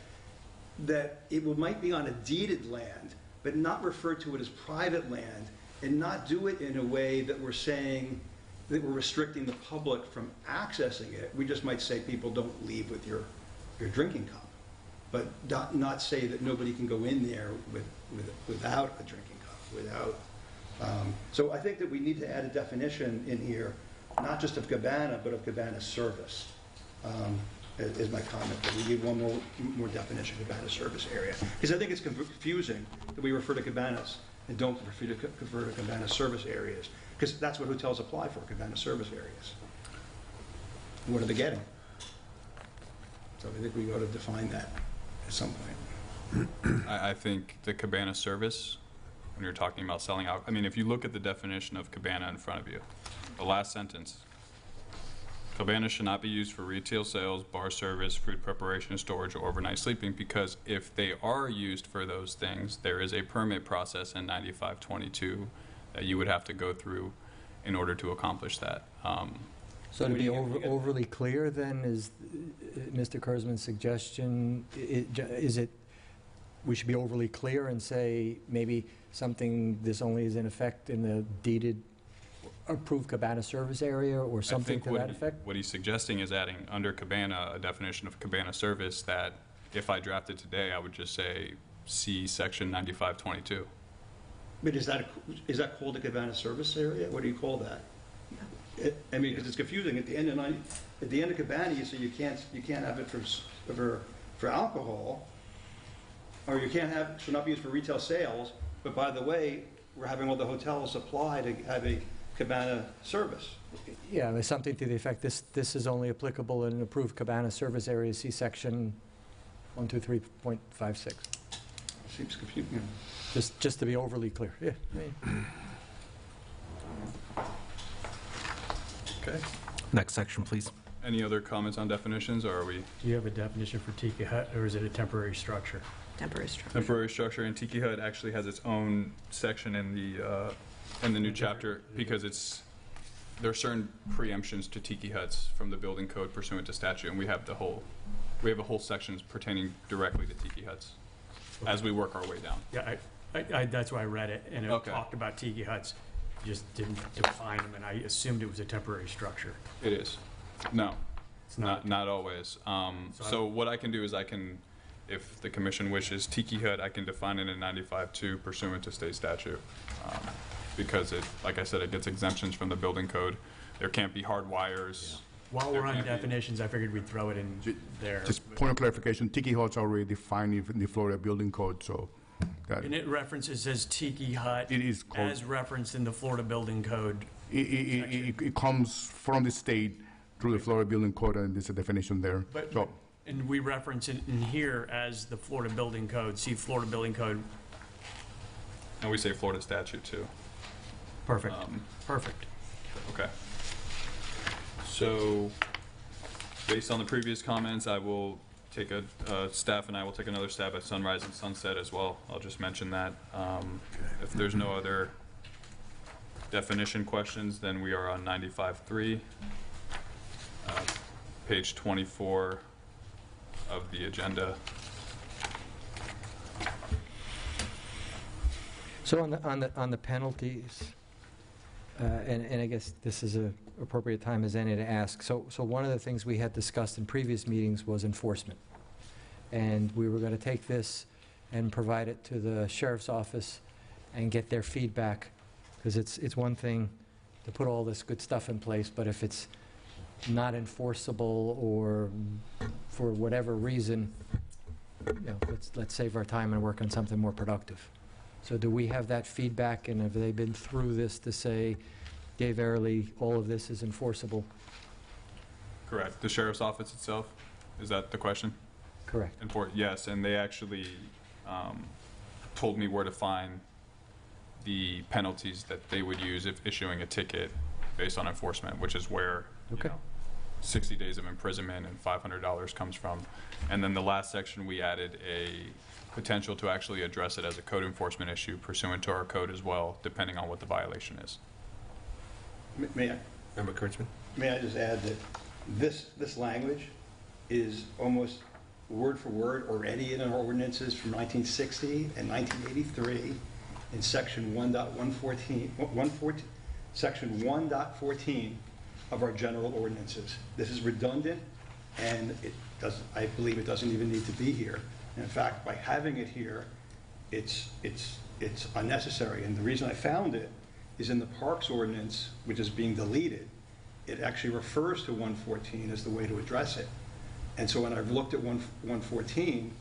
that it might be on a deeded land, but not refer to it as private land, and not do it in a way that we're saying that we're restricting the public from accessing it. We just might say people don't leave with your drinking cup, but not say that nobody can go in there without a drinking cup, so I think that we need to add a definition in here, not just of cabana, but of cabana service, is my comment. That we need one more definition of cabana service area. Because I think it's confusing that we refer to cabanas and don't refer to cabana service areas, because that's what hotels apply for, cabana service areas. What are they getting? So I think we ought to define that at some point. I think the cabana service, when you're talking about selling out, I mean, if you look at the definition of cabana in front of you, the last sentence, cabana should not be used for retail sales, bar service, food preparation, storage, or overnight sleeping, because if they are used for those things, there is a permit process in 9522 that you would have to go through in order to accomplish that. So to be overly clear, then, is Mr. Kurzman's suggestion, is it we should be overly clear and say maybe something, this only is in effect in the deeded approved cabana service area or something to that effect? What he's suggesting is adding under cabana a definition of cabana service that if I drafted today, I would just say see section 9522. But is that called a cabana service area? What do you call that? I mean, because it's confusing. At the end of cabana, you say you can't have it for alcohol, or you can't have it should not be used for retail sales. But by the way, we're having all the hotels apply to have a cabana service. Yeah, there's something to the effect this is only applicable in an approved cabana service area. See section 123.56. Seems confusing. Just to be overly clear. Yeah. Okay. Next section, please. Any other comments on definitions, or are we? Do you have a definition for tiki hut, or is it a temporary structure? Temporary structure. Temporary structure, and tiki hut actually has its own section in the new chapter, because there are certain preemptions to tiki huts from the building code pursuant to statute, and we have a whole section pertaining directly to tiki huts as we work our way down. Yeah, I that's why I read it, and it talked about tiki huts, just didn't define them, and I assumed it was a temporary structure. It is. No, it's not always. So what I can do is if the commission wishes tiki hut, I can define it in 95.2 pursuant to state statute. Because like I said, it gets exemptions from the building code. There can't be hard wires. Yeah. While we're on definitions, I figured we'd throw it in there. Just point of clarification, tiki huts are already defined in the Florida building code, so. And it references as tiki hut. It is called, as referenced in the Florida building code. It comes from the state through the Florida building code, and there's a definition there. And we reference it in here as the Florida building code. See Florida building code. And we say Florida statute too. Perfect. Perfect. Okay. So, based on the previous comments, I will take staff and I will take another stab at sunrise and sunset as well. I'll just mention that. If there's no other definition questions, then we are on 95.3, page 24 of the agenda. So on the penalties, and I guess this is a appropriate time as any to ask. So one of the things we had discussed in previous meetings was enforcement. And we were going to take this and provide it to the sheriff's office and get their feedback, because it's one thing to put all this good stuff in place, but if it's not enforceable or for whatever reason, let's save our time and work on something more productive. So do we have that feedback, and have they been through this to say, Dave Airley, all of this is enforceable? Correct. The sheriff's office itself? Is that the question? Correct. Yes, and they actually told me where to find the penalties that they would use if issuing a ticket based on enforcement, which is where 60 days of imprisonment and $500 comes from. And then the last section, we added a potential to actually address it as a code enforcement issue pursuant to our code as well, depending on what the violation is. May I? Member Kurtzman? May I just add that this language is almost word for word already in our ordinances from 1960 and 1983 in section 1.14, section 1.14 of our general ordinances. This is redundant, and I believe it doesn't even need to be here. And in fact, by having it here, it's unnecessary. And the reason I found it is in the Parks ordinance, which is being deleted. It actually refers to 114 as the way to address it. And so when I've looked at 114,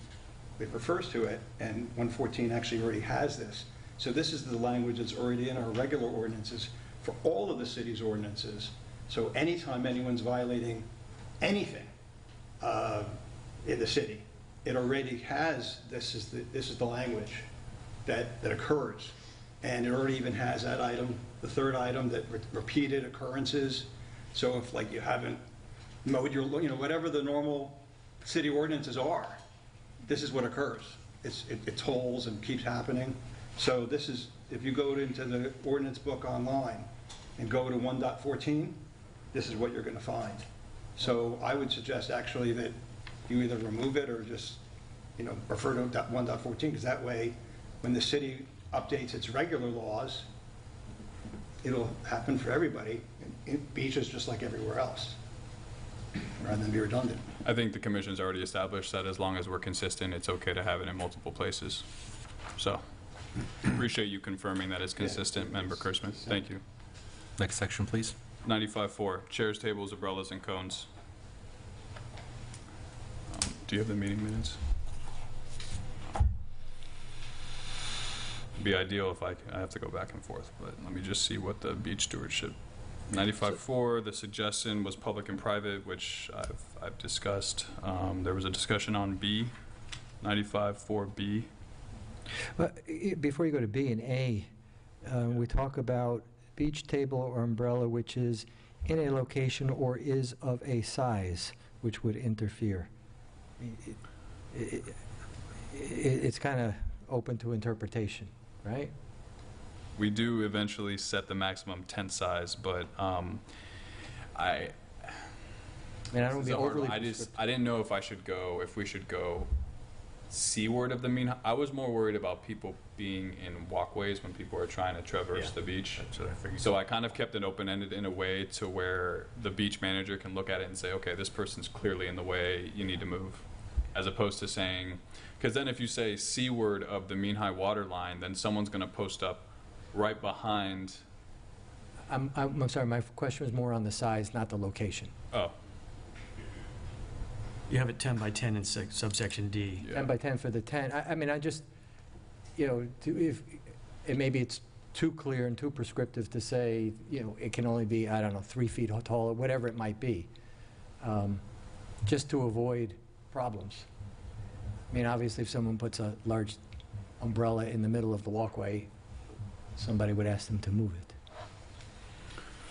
it refers to it, and 114 actually already has this. So this is the language that's already in our regular ordinances for all of the city's ordinances. So anytime anyone's violating anything in the city, it already has, this is the language that occurs. And it already even has that item, the third item, that repeated occurrences. So if like you haven't mowed your, whatever the normal city ordinances are, this is what occurs. It tolls and keeps happening. So this is, if you go into the ordinance book online and go to 1.14, this is what you're going to find. So I would suggest actually that you either remove it or just, refer to 1.14, because that way, when the city updates its regular laws, it'll happen for everybody. Beaches just like everywhere else, rather than be redundant. I think the commission's already established that as long as we're consistent, it's okay to have it in multiple places. So, appreciate you confirming that it's consistent, Member Kurtzman. Thank you. Next section, please. 95.4, chairs, tables, umbrellas, and cones. Do you have the meeting minutes? It'd be ideal if I have to go back and forth, but let me just see what the beach stewardship. 95.4, the suggestion was public and private, which I've discussed. There was a discussion on B, 95.4B. But before you go to B and A, we talk about beach table or umbrella which is in a location or is of a size which would interfere. It's kind of open to interpretation, right? We do eventually set the maximum tent size, but I don't want to be overly I didn't know if we should go seaward of the mean. I was more worried about people being in walkways when people are trying to traverse the beach. That's what I figured. So I kind of kept it open-ended in a way to where the beach manager can look at it and say, okay, this person's clearly in the way, you need to move. As opposed to saying, because then if you say seaward of the mean high water line, then someone's going to post up right behind. I'm sorry, my question was more on the size, not the location. Oh. You have it 10 by 10 in subsection D. Yeah. 10 by 10 for the 10. I mean, I just, if maybe it's too clear and too prescriptive to say, it can only be, 3 feet tall or whatever it might be, just to avoid problems. I mean, obviously, if someone puts a large umbrella in the middle of the walkway, somebody would ask them to move it.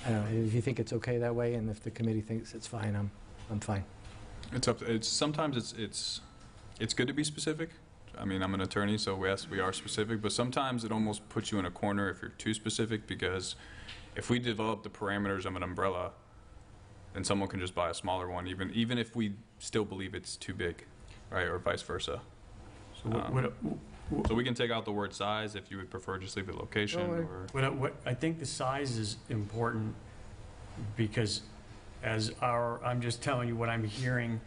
I don't know, if you think it's okay that way, and if the committee thinks it's fine, I'm fine. Sometimes it's good to be specific. I mean, I'm an attorney, so yes, we are specific, but sometimes it almost puts you in a corner if you're too specific, because if we develop the parameters of an umbrella, then someone can just buy a smaller one, even if we still believe it's too big, right, or vice versa. So we can take out the word size if you would prefer, just leave it location, or... I think the size is important, because I'm just telling you what I'm hearing,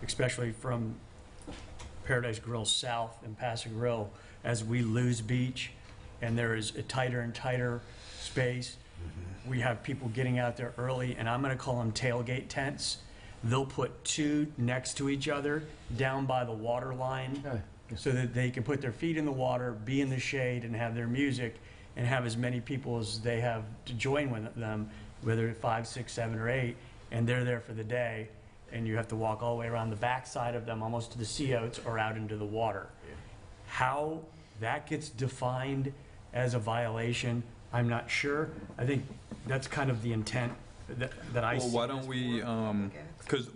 especially from Paradise Grill South and Paso Grill, as we lose beach and there is a tighter and tighter space, we have people getting out there early, and I'm going to call them tailgate tents. They'll put two next to each other down by the water line so that they can put their feet in the water, be in the shade, and have their music, and have as many people as they have to join with them, whether 5, 6, 7, or 8, and they're there for the day. And you have to walk all the way around the back side of them, almost to the sea oats or out into the water. How that gets defined as a violation, I'm not sure. I think that's kind of the intent that I see. Well, why don't we, because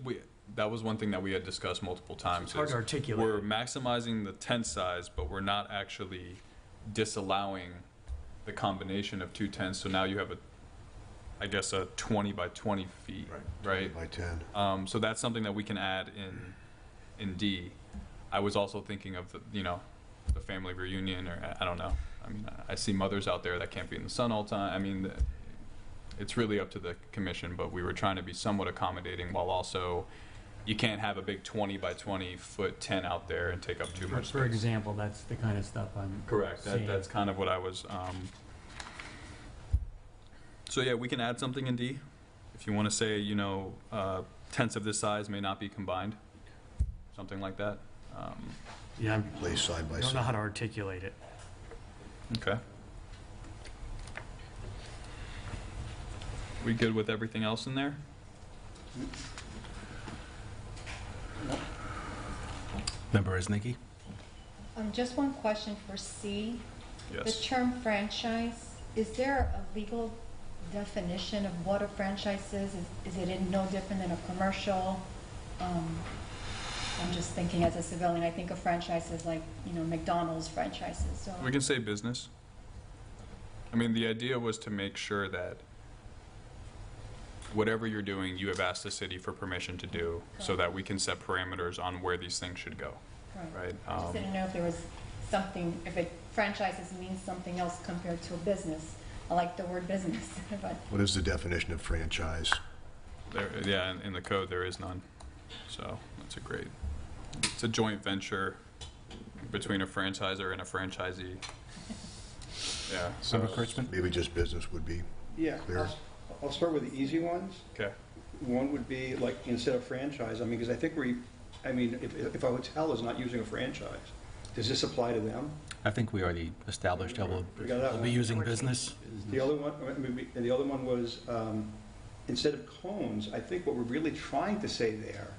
that was one thing that we had discussed multiple times. It's hard to articulate. We're maximizing the tent size, but we're not actually disallowing the combination of two tents. So now you have I guess a 20 by 20 feet, right? 20 by 10. So that's something that we can add in D. I was also thinking of the family reunion, or I don't know. I mean, I see mothers out there that can't be in the sun all the time. I mean, it's really up to the commission, but we were trying to be somewhat accommodating while also, you can't have a big 20 by 20 foot tent out there and take up too much space. For example, that's the kind of stuff I'm correct. seeing. That's kind of what I was. So yeah, we can add something in D. If you want to say, tents of this size may not be combined, something like that. Yeah, Place side by I don't know how to articulate it. Okay. We good with everything else in there? Member Isnicki? Just one question for C. Yes. The term franchise, is there a legal definition of what a franchise is? Is it no different than a commercial? I'm just thinking as a civilian, I think of franchises like, McDonald's franchises. So We can say business. I mean, the idea was to make sure that whatever you're doing, you have asked the city for permission to do, so that we can set parameters on where these things should go, right? I just didn't know if there was something, if franchises means something else compared to a business. I like the word business. But What is the definition of franchise? Yeah, in the code there is none. So it's a joint venture between a franchisor and a franchisee. Yeah. So Member Kurtzman? Maybe just business would be clear. I'll start with the easy ones. Okay. One would be like, instead of franchise, because I think if a hotel is not using a franchise, does this apply to them? I think we already established how We got that we'll be one. using business. The other one was, instead of cones, I think what we're really trying to say there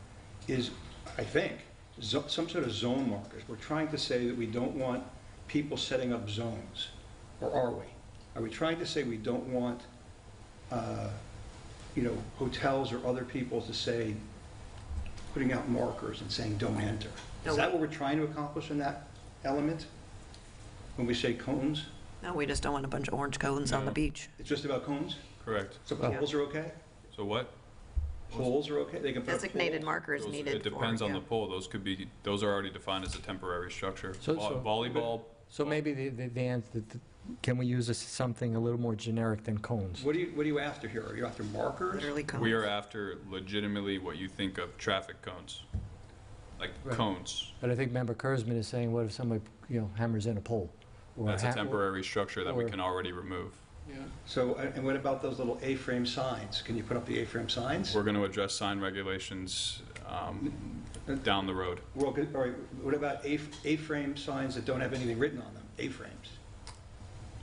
is, I think, some sort of zone markers. We're trying to say that we don't want people setting up zones, or are we? Are we trying to say we don't want, hotels or other people to say, putting out markers and saying don't enter? Is that what we're trying to accomplish in that element? When we say cones? No, we just don't want a bunch of orange cones on the beach. It's just about cones? Correct. So poles are okay? So what? Poles are okay? They can put up Designated poles? markers needed. It depends on the pole. Those are already defined as a temporary structure. So- Volleyball. So maybe the answer, can we use something a little more generic than cones? What are you after here? Are you after markers? Literally cones. We are after legitimately what you think of traffic cones, like Right. cones. But I think Member Kurzman is saying, what if somebody, hammers in a pole? Or That's a ha- temporary structure that we or- can already remove. Yeah. So, and what about those little A-frame signs? Can you put up the A-frame signs? We're going to address sign regulations down the road. Well, all right, what about A-frame signs that don't have anything written on them? A-frames?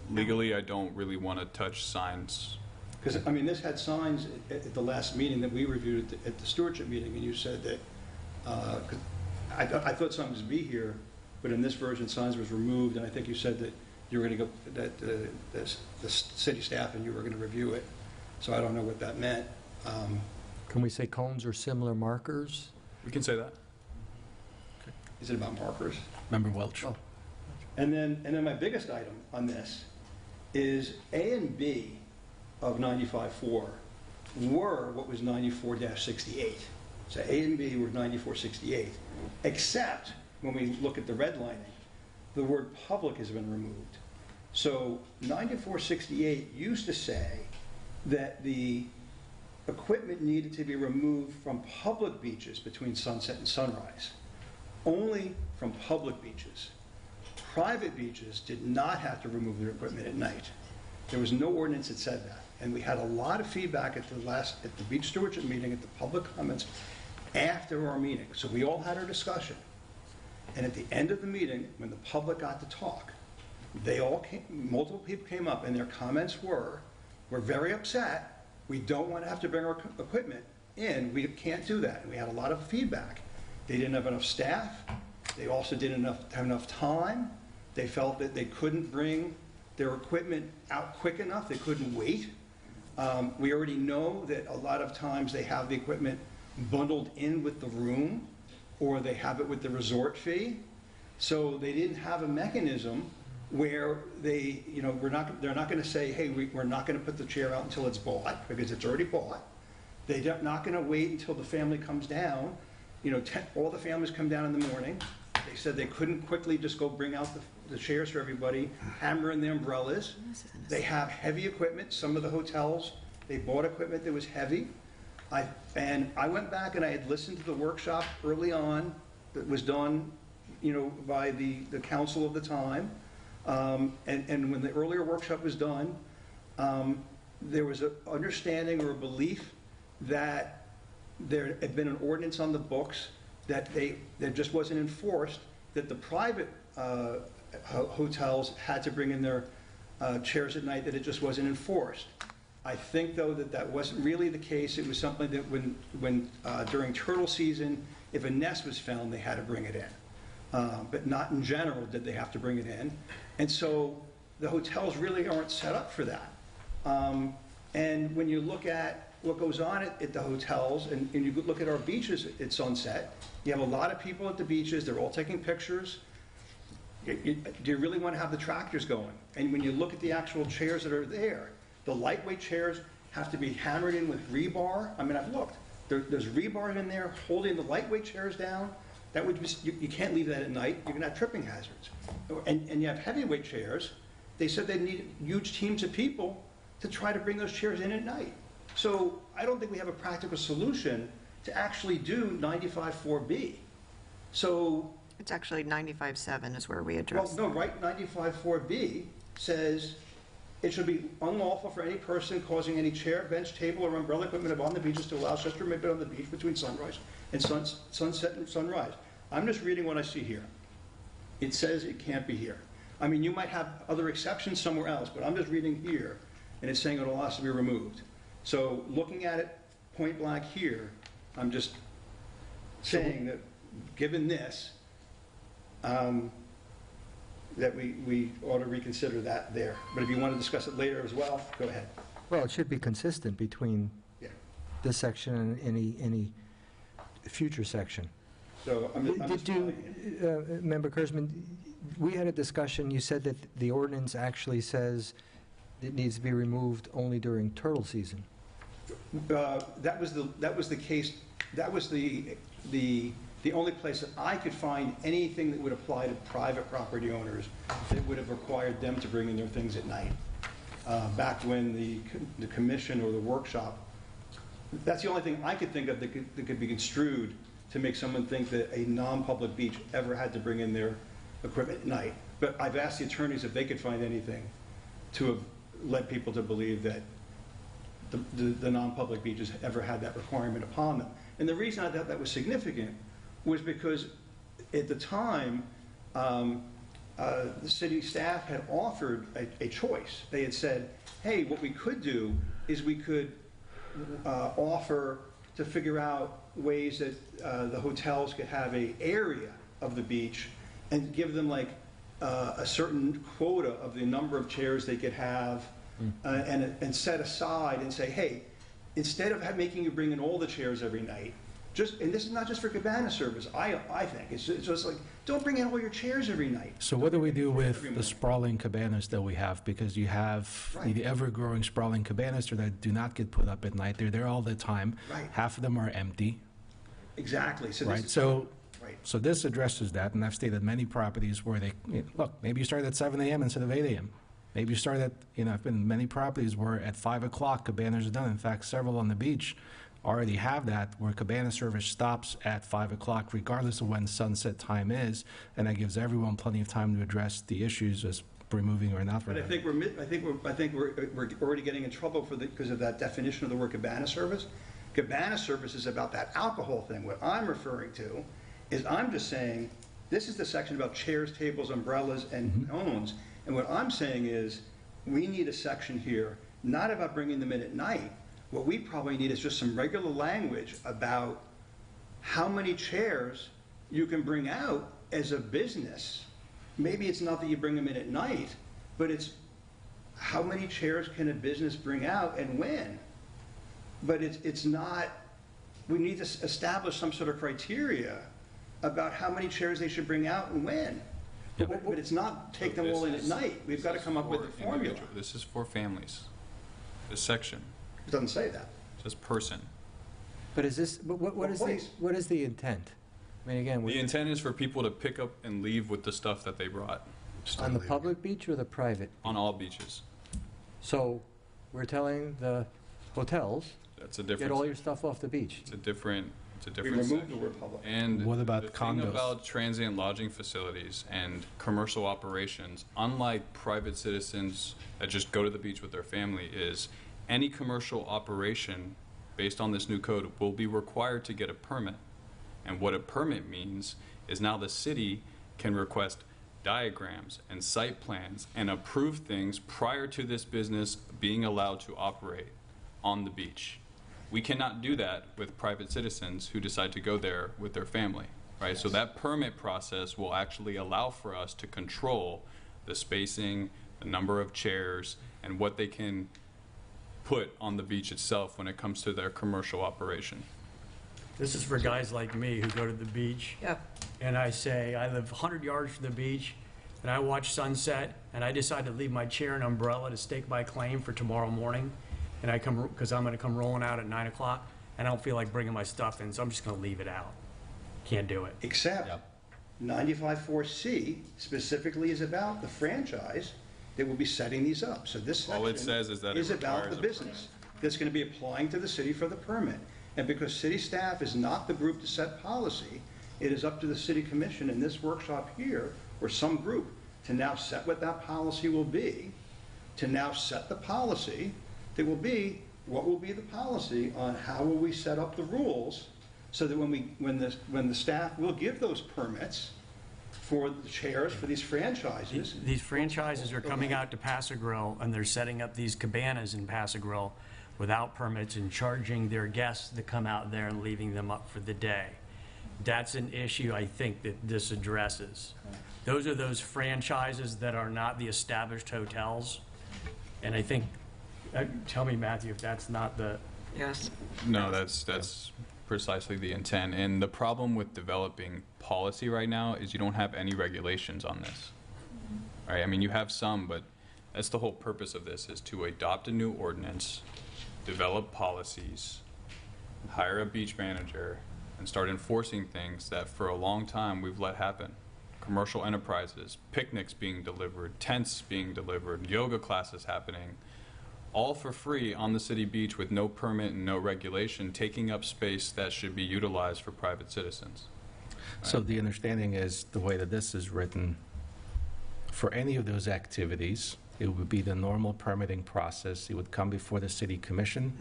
Legally, I don't really want to touch signs. Because, this had signs at the last meeting that we reviewed at the stewardship meeting, and you said that, 'cause I thought something was be here, but in this version, signs was removed, and I think you said that you were going to go, that the city staff and you were going to review it. So I don't know what that meant. Can we say cones or similar markers? We can say that. Is it about markers? Member Welch. Oh. And then my biggest item on this is A and B of 95-4 were what was 94-68. So A and B were 94-68, except when we look at the redlining, the word public has been removed. So 94-68 used to say that the equipment needed to be removed from public beaches between sunset and sunrise, only from public beaches. Private beaches did not have to remove their equipment at night. There was no ordinance that said that. And we had a lot of feedback at the beach stewardship meeting, at the public comments after our meeting. So we all had our discussion. And at the end of the meeting, when the public got to talk, multiple people came up and their comments were, we're very upset. We don't want to have to bring our equipment in. We can't do that. And we had a lot of feedback. They didn't have enough staff. They also didn't have enough time. They felt that they couldn't bring their equipment out quick enough. They couldn't wait. We already know that a lot of times they have the equipment bundled in with the room, or they have it with the resort fee. So they didn't have a mechanism where they're not going to say, hey, we're not going to put the chair out until it's bought, because it's already bought. They're not going to wait until the family comes down. All the families come down in the morning. They said they couldn't quickly just go bring out the chairs for everybody, hammer in the umbrellas. They have heavy equipment. Some of the hotels, they bought equipment that was heavy. And I went back and I had listened to the workshop early on that was done, by the council of the time. And when the earlier workshop was done, there was an understanding or a belief that there had been an ordinance on the books that just wasn't enforced, that the private hotels had to bring in their chairs at night, that it just wasn't enforced. I think, though, that wasn't really the case. It was something that when during turtle season, if a nest was found, they had to bring it in. But not in general did they have to bring it in. And so the hotels really aren't set up for that. And when you look at what goes on at the hotels, and you look at our beaches at Sunset, you have a lot of people at the beaches. They're all taking pictures. Do you really want to have the tractors going? And when you look at the actual chairs that are there, the lightweight chairs have to be hammered in with rebar. I mean, I've looked. There's rebar in there holding the lightweight chairs down. That would be, you can't leave that at night. You're going to have tripping hazards. And you have heavyweight chairs. They said they need huge teams of people to try to bring those chairs in at night. So I don't think we have a practical solution to actually do 95-4B. So it's actually 95-7 is where we address. Well, no, right. 95-4B says it should be unlawful for any person causing any chair, bench, table, or umbrella equipment upon the beaches to allow such movement on the beach between sunrise and sunset and sunrise. I'm just reading what I see here. It says it can't be here. I mean, you might have other exceptions somewhere else, but I'm just reading here, and it's saying it all has to be removed. So looking at it point blank here, I'm just saying that given this, that we ought to reconsider that there. But if you want to discuss it later as well, go ahead. Well, it should be consistent between this section and any future section. So Member Kurzman, we had a discussion. You said that the ordinance actually says it needs to be removed only during turtle season. That was the case. That was the only place that I could find anything that would apply to private property owners that would have required them to bring in their things at night. Back when the commission or the workshop, that's the only thing I could think of that could be construed to make someone think that a non-public beach ever had to bring in their equipment at night. But I've asked the attorneys if they could find anything to have led people to believe that the non-public beaches ever had that requirement upon them. And the reason I thought that was significant was because at the time, the city staff had offered a choice. They had said, hey, what we could do is we could offer to figure out ways that the hotels could have an area of the beach and give them like a certain quota of the number of chairs they could have and set aside and say, hey, instead of making you bring in all the chairs every night, And this is not just for cabana service, I think. It's just like, don't bring in all your chairs every night. So what do we do with the sprawling cabanas that we have? Because you have the ever-growing sprawling cabanas that do not get put up at night. They're there all the time. Right. Half of them are empty. Exactly. So Right, so this addresses that, and I've stayed at many properties where look, maybe you start at 7 a.m. instead of 8 a.m. Maybe you start at, I've been in many properties where at 5 o'clock cabanas are done. In fact, several on the beach already have that, where cabana service stops at 5 o'clock regardless of when sunset time is, and that gives everyone plenty of time to address the issues as removing or not But I removing. think we're already getting in trouble because of that definition of the word cabana service. Cabana service is about that alcohol thing. What I'm referring to is I'm just saying, this is the section about chairs, tables, umbrellas, and cones. And what I'm saying is, we need a section here, not about bringing them in at night. What we probably need is just some regular language about how many chairs you can bring out as a business. Maybe it's not that you bring them in at night, but it's how many chairs can a business bring out and when? But it's not, we need to establish some sort of criteria about how many chairs they should bring out and when. But it's not take them all in at night. We've got to come up with a formula. This is for families. This section. It doesn't say that. It says person. But is this, what is the intent? I mean, again, The intent is for people to pick up and leave with the stuff that they brought. on the public beach or the private? On all beaches. So we're telling the hotels, That's a different. get all your stuff off the beach. It's a different We section. removed the word public. And What about the thing condos? about transient lodging facilities and commercial operations, unlike private citizens that just go to the beach with their family, is any commercial operation based on this new code will be required to get a permit. And what a permit means is now the city can request diagrams and site plans and approve things prior to this business being allowed to operate on the beach. We cannot do that with private citizens who decide to go there with their family, right? So that permit process will actually allow for us to control the spacing, the number of chairs, and what they can put on the beach itself when it comes to their commercial operation. This is for guys like me who go to the beach. Yep. And I say, I live 100 yards from the beach, and I watch sunset, and I decide to leave my chair and umbrella to stake my claim for tomorrow morning, and I come, because I'm gonna come rolling out at 9 o'clock, and I don't feel like bringing my stuff in, so I'm just gonna leave it out. Can't do it. Except 95-4C specifically is about the franchise that will be setting these up. So this All it section says is that it about requires the a business that's going to be applying to the city for the permit. And because city staff is not the group to set policy, it is up to the city commission in this workshop here, or some group, to now set what that policy will be, to now set the policy that will be, what will be the policy on how will we set up the rules, so that when the staff will give those permits for the chairs for these franchises. These franchises are coming out to Pass Grill, and they're setting up these cabanas in Pass Grill without permits and charging their guests to come out there and leaving them up for the day. That's an issue I think that this addresses. Those are those franchises that are not the established hotels. And I think, tell me, Matthew, if that's not the... Yes. No, that's precisely the intent. And the problem with developing policy right now is you don't have any regulations on this. Right? I mean, you have some, but that's the whole purpose of this, is to adopt a new ordinance, develop policies, hire a beach manager, and start enforcing things that for a long time we've let happen. Commercial enterprises, picnics being delivered, tents being delivered, yoga classes happening, all for free on the city beach with no permit and no regulation, taking up space that should be utilized for private citizens. So the understanding is, the way that this is written, for any of those activities, it would be the normal permitting process. It would come before the city commission,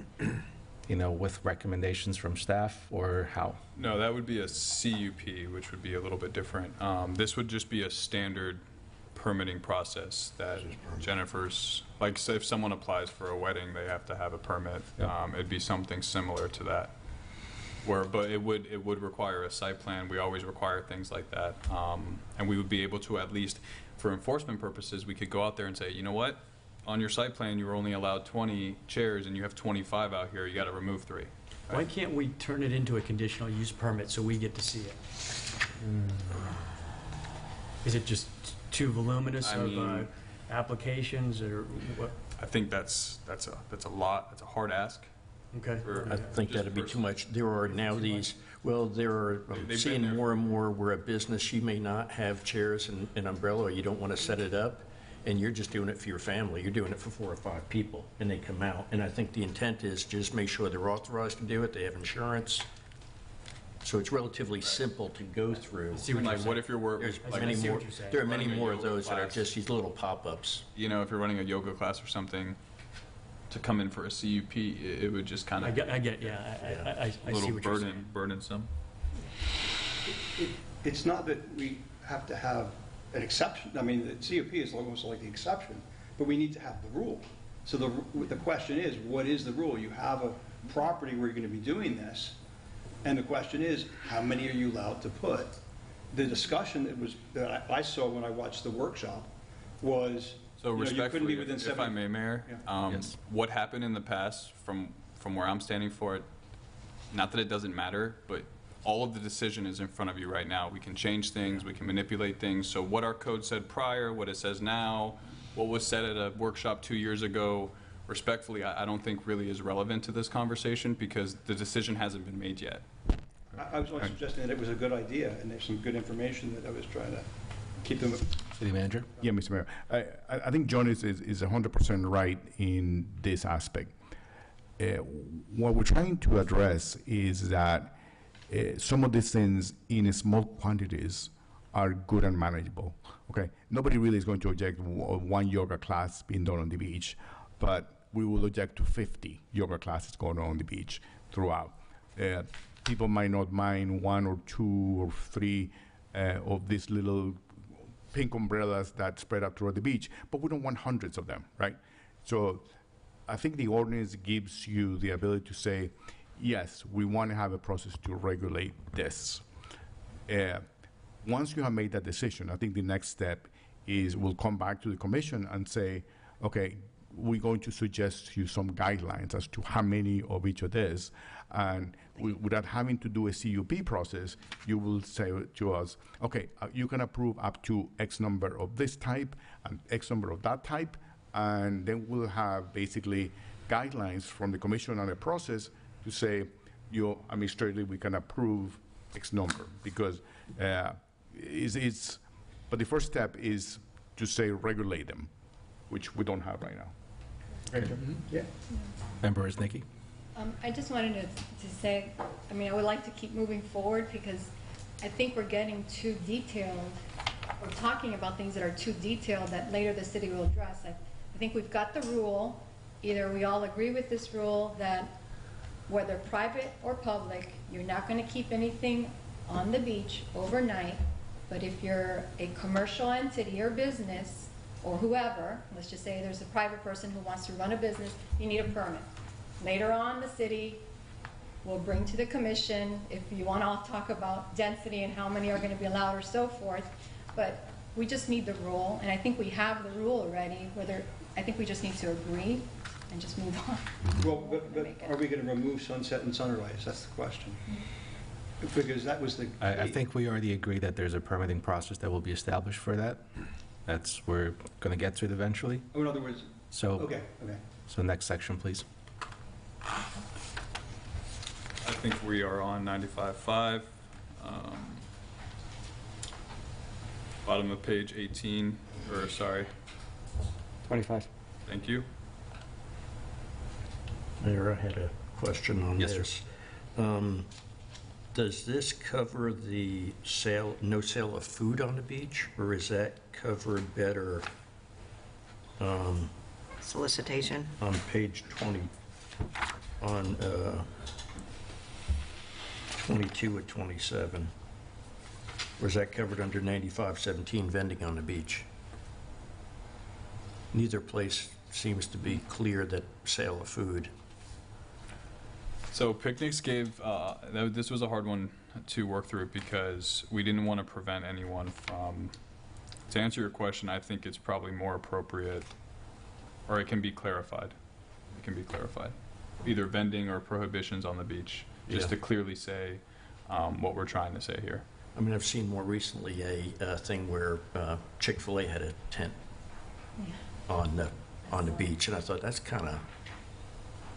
with recommendations from staff, or how? No, that would be a CUP, which would be a little bit different. This would just be a standard permitting process that Jennifer's, like, say if someone applies for a wedding, they have to have a permit. It'd be something similar to that. But it would require a site plan. We always require things like that. And we would be able to, at least for enforcement purposes, we could go out there and say, you know what? On your site plan, you were only allowed 20 chairs and you have 25 out here, you got to remove 3. Why can't we turn it into a conditional use permit so we get to see it? Is it just too voluminous of applications, or what? I think that's a lot, that's a hard ask. Okay. I think that'd be too much. There are now these, well, there are, I'm They've seeing been there. more and more where a business, you may not have chairs and an umbrella, or you don't want to set it up, and you're just doing it for your family. You're doing it for 4 or 5 people, and they come out. And I think the intent is just make sure they're authorized to do it, they have insurance. So it's relatively simple to go through. Like, what if you're There's I many see more, what you're saying. there are many Running a more of yoga those that are class. just these little pop-ups. You know, if you're running a yoga class or something, to come in for a CUP, it would just kind I of get, I a see little what you're saying. burdensome. It's not that we have to have an exception. I mean, the CUP is almost like the exception, but we need to have the rule. So the question is, what is the rule? You have a property where you're going to be doing this, and the question is, how many are you allowed to put? The discussion that I saw when I watched the workshop was, So you couldn't respectfully, be within if 7. I may, Mayor, Yes. what happened in the past, from where I'm standing for it, not that it doesn't matter, but all of the decision is in front of you right now. We can change things, we can manipulate things. So what our code said prior, what it says now, what was said at a workshop 2 years ago, respectfully, I don't think really is relevant to this conversation because the decision hasn't been made yet. I was only suggesting that it was a good idea, and there's some good information that I was trying to keep them. City Manager? Yeah, Mr. Mayor. I think John is 100% right in this aspect. What we're trying to address is that some of these things in small quantities are good and manageable. Okay, nobody really is going to object one yoga class being done on the beach, but we will object to 50 yoga classes going on the beach throughout. People might not mind 1 or 2 or 3 of these little pink umbrellas that spread out throughout the beach, but we don't want hundreds of them, right? So I think the ordinance gives you the ability to say, yes, we want to have a process to regulate this. Once you have made that decision, I think the next step is we'll come back to the commission and say, okay, we're going to suggest to you some guidelines as to how many of each of this. And without having to do a CUP process, you will say to us, okay, you can approve up to X number of this type and X number of that type. And then we'll have basically guidelines from the commission on the process to say, administratively, we can approve X number. Because but the first step is to say regulate them, which we don't have right now. Yeah. Member Nikki? I just wanted to say, I mean, I would like to keep moving forward because I think we're getting too detailed. We're talking about things that are too detailed that later the city will address. I think we've got the rule. Either we all agree with this rule that whether private or public, you're not going to keep anything on the beach overnight, but if you're a commercial entity or business or whoever, let's just say there's a private person who wants to run a business, you need a permit. Later on, the city will bring to the commission, if you want to talk about density and how many are going to be allowed or so forth, but we just need the rule, and I think we have the rule already, I think we just need to agree and just move on. Well, but are we going to remove sunset and sunrise? That's the question. Because that was the. I think we already agree that there's a permitting process that will be established for that. We're going to get to it eventually. Oh, in other words, So, okay. so next section, please. I think we are on 95.5. Bottom of page 18, or sorry, 25. thank you. Mayor, I had a question on Yes, sir. this. Does this cover the no sale of food on the beach, or is that covered better Solicitation. on page 20, on 22 and 27? Or is that covered under 9517 vending on the beach? Neither place seems to be clear that sale of food. So picnics this was a hard one to work through because we didn't want to prevent anyone from, to answer your question, I think it's probably more appropriate, or it can be clarified. It can be clarified. either vending or prohibitions on the beach, just to clearly say what we're trying to say here. I mean, I've seen more recently a thing where Chick-fil-A had a tent on the beach, and I thought that's kind of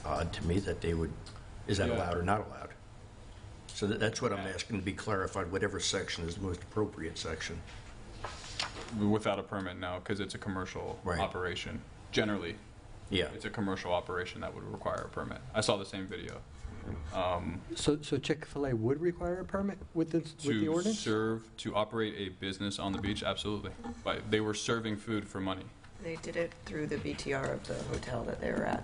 odd to me that they would, is that allowed or not allowed? So that's what I'm asking to be clarified, whatever section is the most appropriate section. Without a permit, no, because it's a commercial operation. Generally, it's a commercial operation that would require a permit. I saw the same video. So Chick-fil-A would require a permit with the ordinance? To operate a business on the beach, absolutely. But they were serving food for money. They did it through the BTR of the hotel that they were at.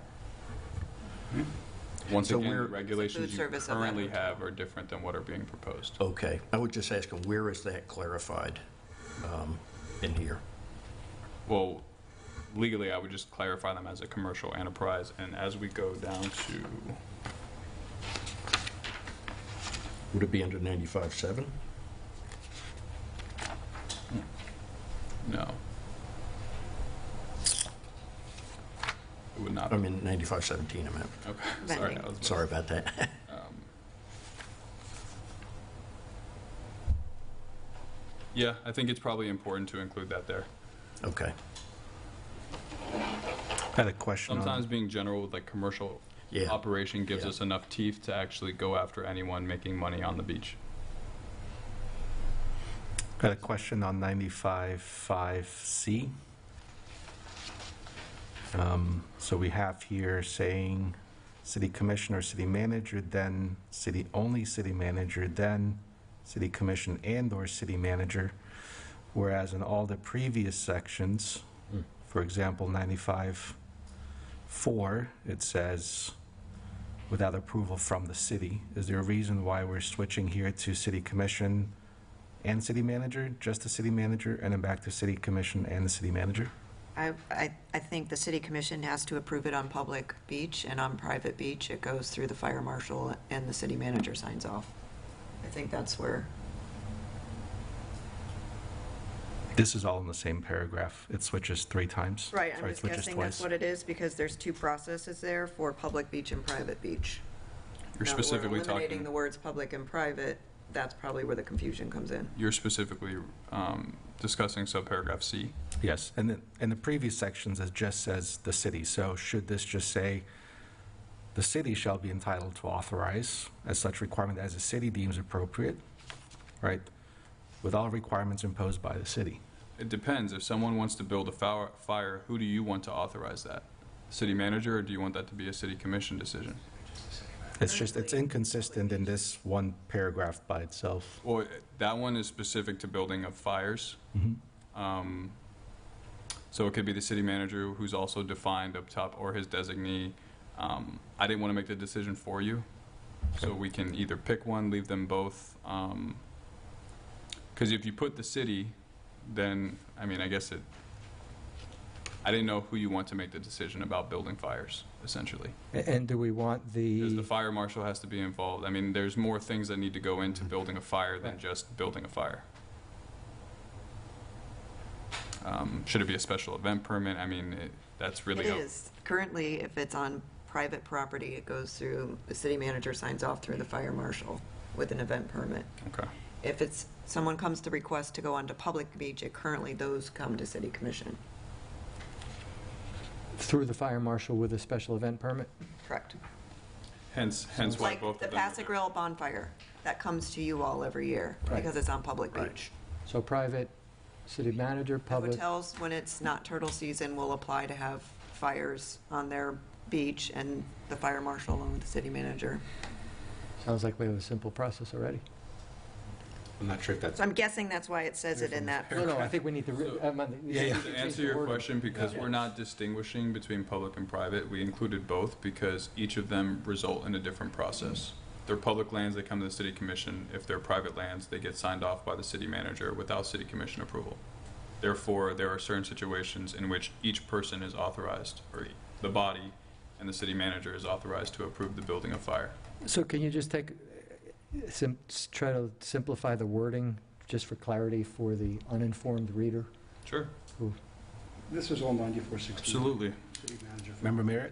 Once So again, the we're- regulations you service of that currently hotel. have are different than what are being proposed. Okay, I was just asking, where is that clarified in here? Well, legally, I would just clarify them as a commercial enterprise, and as we go down to, Would it be under 95.7? no. It would not. I mean, 95.17, I meant. Okay, sorry. I was Sorry about that. Yeah, I think it's probably important to include that there. Okay. I had a question. Sometimes being general with like commercial operation gives us enough teeth to actually go after anyone making money on the beach. Got a question on 95.5C. So we have here saying city commissioner, city manager, then only city manager, then city commission and/or city manager, whereas in all the previous sections, for example, 95.4, it says without approval from the city. Is there a reason why we're switching here to city commission and city manager, just the city manager, and then back to city commission and the city manager? I think the city commission has to approve it on public beach, and on private beach, it goes through the fire marshal and the city manager signs off. I think that's where. This is all in the same paragraph. It switches 3 times. Right, I'm Sorry, it just switches guessing that's twice. what it is, because there's 2 processes there for public beach and private beach. You're Now that specifically we're eliminating talking. the words public and private, that's probably where the confusion comes in. You're specifically discussing subparagraph C. Yes, and then in the previous sections, it just says the city. So should this just say, the city shall be entitled to authorize as such requirement as the city deems appropriate, right? With all requirements imposed by the city. It depends. If someone wants to build a fire, who do you want to authorize that? City manager, or do you want that to be a city commission decision? It's inconsistent in this one paragraph by itself. Well, that one is specific to building of fires. So it could be the city manager who's also defined up top, or his designee. I didn't want to make the decision for you, so we can either pick one, leave them both. Because if you put the city, then, I mean, I guess I didn't know who you want to make the decision about building fires, essentially. And do we want Because the fire marshal has to be involved. I mean, there's more things that need to go into building a fire than just building a fire. Should it be a special event permit? I mean, that's really. It is. Currently, if it's on private property, it goes through, the city manager signs off through the fire marshal with an event permit. Okay. If it's, someone comes to request to go onto public beach, currently those come to city commission. through the fire marshal with a special event permit? Correct. Hence why Like both the of them. Pass a Grill bonfire, that comes to you all every year Right. because it's on public beach. So private, city manager, The public, hotels, when it's not turtle season, will apply to have fires on their beach, and the fire marshal along with the city manager. sounds like we have a simple process already. I'm not sure if that's. So I'm guessing that's why it says it in that. No, I think we need to. To answer your question, because we're not distinguishing between public and private, we included both because each of them result in a different process. They're public lands, they come to the city commission. If they're private lands, they get signed off by the city manager without city commission approval. Therefore, there are certain situations in which each person is authorized, or the body and the city manager is authorized to approve the building of fire. So can you just try to simplify the wording, just for clarity for the uninformed reader? Sure. This is all 9460. Absolutely. City manager. Member Merritt?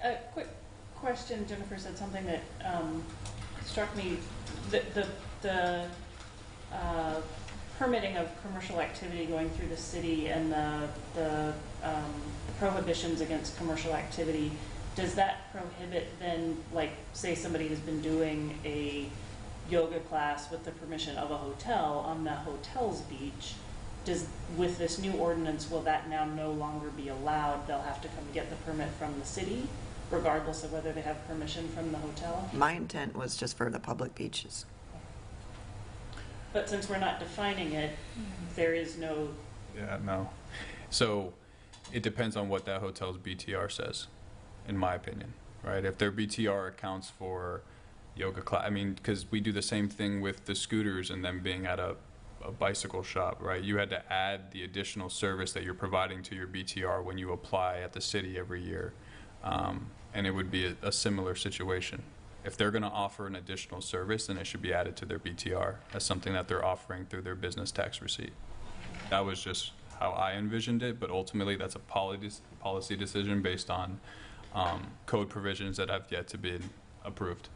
A quick question. Jennifer said something that struck me. The permitting of commercial activity going through the city and the prohibitions against commercial activity, does that prohibit then, like, say somebody has been doing a yoga class with the permission of a hotel on the hotel's beach, with this new ordinance, will that now no longer be allowed? They'll have to come get the permit from the city, regardless of whether they have permission from the hotel? My intent was just for the public beaches. But since we're not defining it, there is no... Yeah, no. So it depends on what that hotel's BTR says, in my opinion, right? If their BTR accounts for yoga class, I mean, because we do the same thing with the scooters and them being at a bicycle shop, right? You had to add the additional service that you're providing to your BTR when you apply at the city every year. And it would be a similar situation. If they're going to offer an additional service, then it should be added to their BTR as something that they're offering through their business tax receipt. That was just how I envisioned it, but ultimately that's a policy decision based on code provisions that have yet to be approved.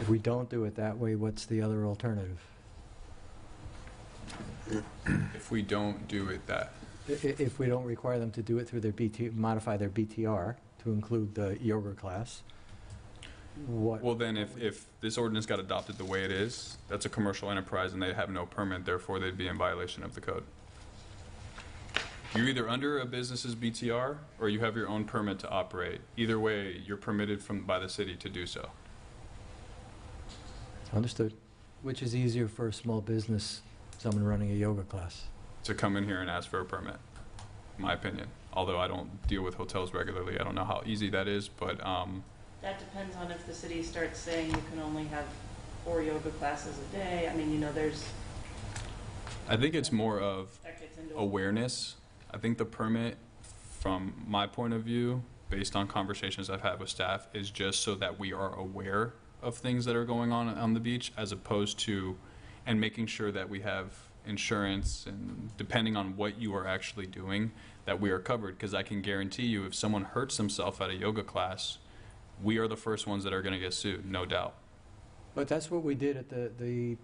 If we don't do it that way, what's the other alternative? If we don't do it that... If we don't require them to do it through their modify their BTR to include the yoga class, what? Well, then if this ordinance got adopted the way it is, that's a commercial enterprise and they have no permit, therefore they'd be in violation of the code. You're either under a business's BTR or you have your own permit to operate. Either way, you're permitted by the city to do so. Understood. Which is easier for a small business, someone running a yoga class? To come in here and ask for a permit, in my opinion. Although I don't deal with hotels regularly, I don't know how easy that is, but... That depends on if the city starts saying you can only have 4 yoga classes a day. I mean, you know, there's... I think it's more of awareness. I think the permit, from my point of view, based on conversations I've had with staff, is just so that we are aware of things that are going on the beach, as opposed to, and making sure that we have insurance, and depending on what you are actually doing, that we are covered. Because I can guarantee you, if someone hurts themselves at a yoga class, we are the first ones that are going to get sued, no doubt. But that's what we did at the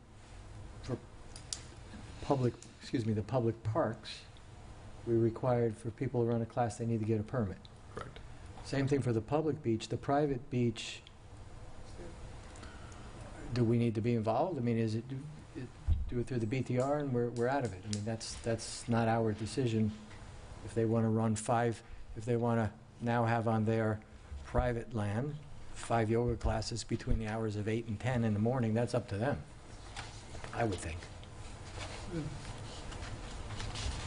public parks. We required for people to run a class, they need to get a permit. Correct. Same thing for the public beach. The private beach, do we need to be involved? I mean, is it do it through the BTR and we're out of it? I mean, that's not our decision. If they want to run 5, if they want to now have on their private land 5 yoga classes between the hours of 8 and 10 in the morning, that's up to them, I would think.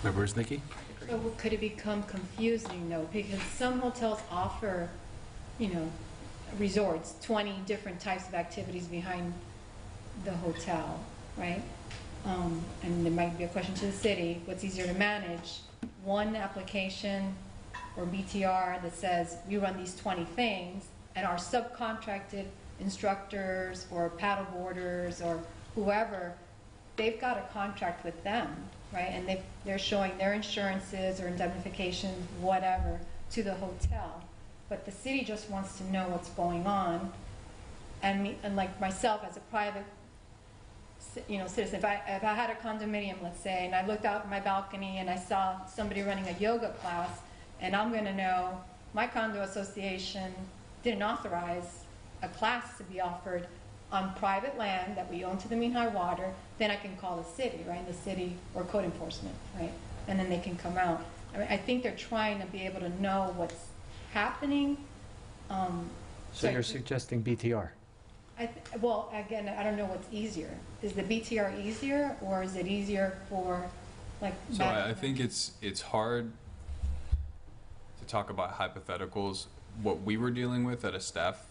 Members, Nikki? So could it become confusing though? Because some hotels offer, you know, resorts, 20 different types of activities behind the hotel, right? And there might be a question to the city, what's easier to manage? One application or BTR that says we run these 20 things, and our subcontracted instructors or paddle boarders or whoever, they've got a contract with them, right? And they're showing their insurances or indemnification, whatever, to the hotel. But the city just wants to know what's going on. And like myself as a private, you know, citizen, if I had a condominium, let's say, and I looked out my balcony and I saw somebody running a yoga class, and I'm going to know my condo association didn't authorize a class to be offered on private land that we own to the mean high water, then I can call the city, right? The city or code enforcement, right? And then they can come out. I mean, I think they're trying to be able to know what's happening. So you're suggesting BTR? Well, again, I don't know what's easier. Is the BTR easier, or is it easier for, like... So I think it's hard to talk about hypotheticals. What we were dealing with at a staff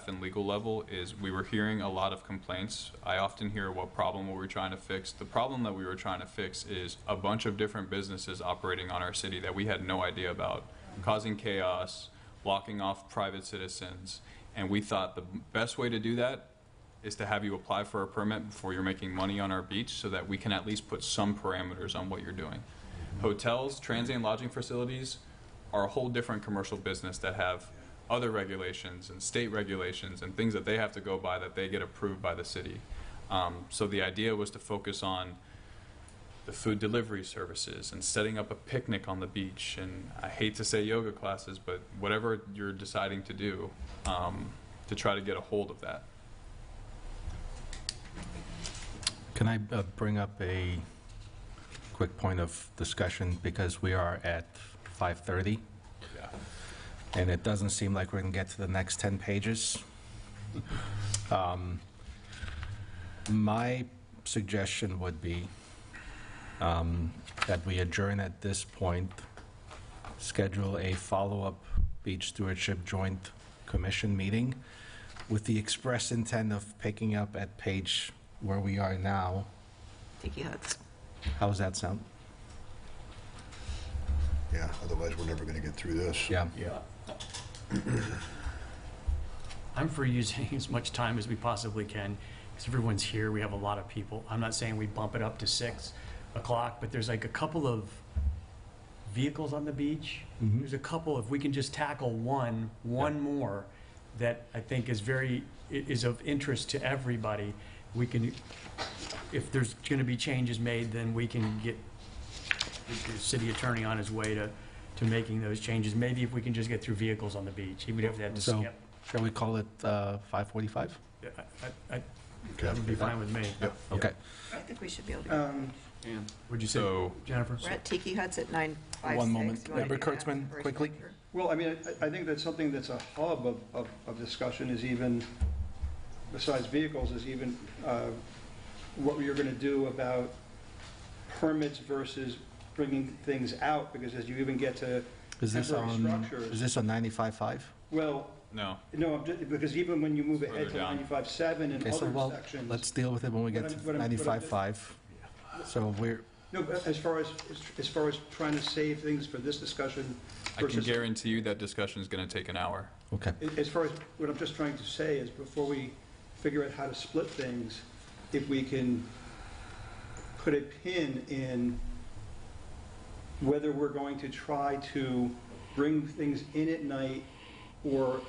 and legal level is we were hearing a lot of complaints. I often hear what problem were we trying to fix. The problem that we were trying to fix is a bunch of different businesses operating on our city that we had no idea about, causing chaos, blocking off private citizens. And we thought the best way to do that is to have you apply for a permit before you're making money on our beach, so that we can at least put some parameters on what you're doing. Hotels, transient lodging facilities are a whole different commercial business that have other regulations and state regulations and things that they have to go by that they get approved by the city. So the idea was to focus on the food delivery services and setting up a picnic on the beach, and I hate to say yoga classes, but whatever you're deciding to do, to try to get a hold of that. Can I bring up a quick point of discussion, because we are at 5:30? Yeah. And it doesn't seem like we're going to get to the next 10 pages. My suggestion would be that we adjourn at this point, schedule a follow-up Beach Stewardship Joint Commission meeting with the express intent of picking up at page where we are now. Tiki huts. How does that sound? Yeah, otherwise we're never going to get through this. Yeah. I'm for using as much time as we possibly can, because everyone's here, we have a lot of people. I'm not saying we bump it up to 6 o'clock, but there's like a couple of vehicles on the beach. Mhm. There's a couple, if we can just tackle one more, that I think is of interest to everybody. We can, if there's gonna be changes made, then we can get the city attorney on his way to making those changes. Maybe if we can just get through vehicles on the beach, even if they have to So, skip. shall we call it 5:45? That would be fine with me. Okay. I think we should be able to. Would you say, So, Jennifer? We're at Tiki Huts at 9:56. One moment. You wanna Member do that Kurtzman, first, quickly. Roger? Well, I mean, I think that's something that's a hub of discussion is even, besides vehicles, is even what you're going to do about permits versus bringing things out, because as you even get to Is this temporary on, structures. is this on 95.5? Well, no. because even when you move Further ahead to down. 95.7 and Okay, so other well, sections. let's deal with it when we get to What I'm- 95.5. So we're, No, but as far as trying to save things for this discussion I can versus. guarantee you that discussion is going to take an hour. okay. As far as, what I'm just trying to say is, before we figure out how to split things, if we can put a pin in whether we're going to try to bring things in at night or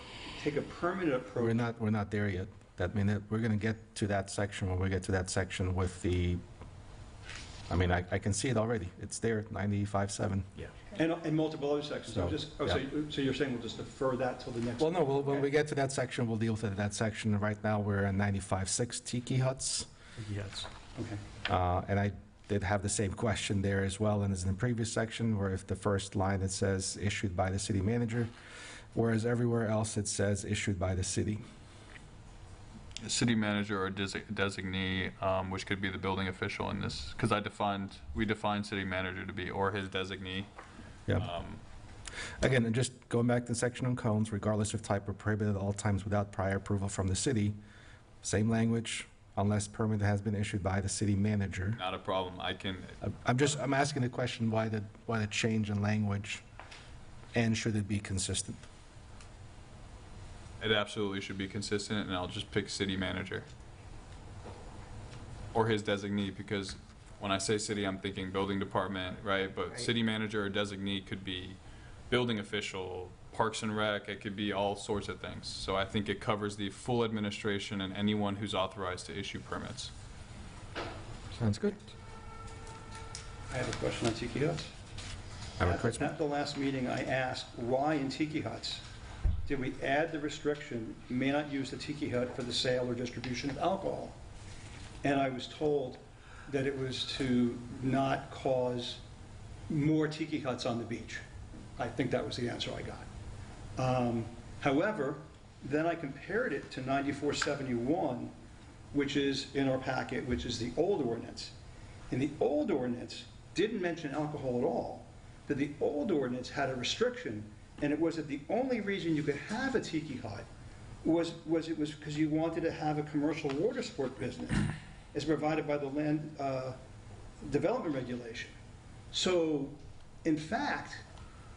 take a permanent approach. We're not there yet. That mean that we're going to get to that section when we get to that section with the, I mean, I can see it already. It's there, 95.7. Yeah. And multiple other sections. So, So you're saying we'll just defer that till the next? Well, no, when Okay. we get to that section, we'll deal with it in that section. Right now, we're at 95.6 Tiki Huts. Yes. Okay. And I did have the same question there as well, and as in the previous section, where if the first line it says issued by the city manager, whereas everywhere else it says issued by the city. The city manager or designee, which could be the building official in this, because we defined city manager to be or his designee. Yeah. Again, and just going back to the section on cones, regardless of type, are prohibited at all times without prior approval from the city. Same language, unless permit has been issued by the city manager. Not a problem. I'm asking the question, why the change in language, and should it be consistent? It absolutely should be consistent, and I'll just pick city manager. Or his designee, because when I say city, I'm thinking building department, right? But city manager or designee could be building official, parks and rec, it could be all sorts of things. So I think it covers the full administration and anyone who's authorized to issue permits. Sounds good. I have a question on Tiki Huts. At the last meeting, I asked, why in Tiki Huts did we add the restriction, you may not use the Tiki Hut for the sale or distribution of alcohol? And I was told that it was to not cause more Tiki Huts on the beach. I think that was the answer I got. However, then I compared it to 9471, which is in our packet, which is the old ordinance. And the old ordinance didn't mention alcohol at all, but the old ordinance had a restriction, and it was that the only reason you could have a Tiki Hut was because you wanted to have a commercial water sport business as provided by the land development regulation. So, in fact,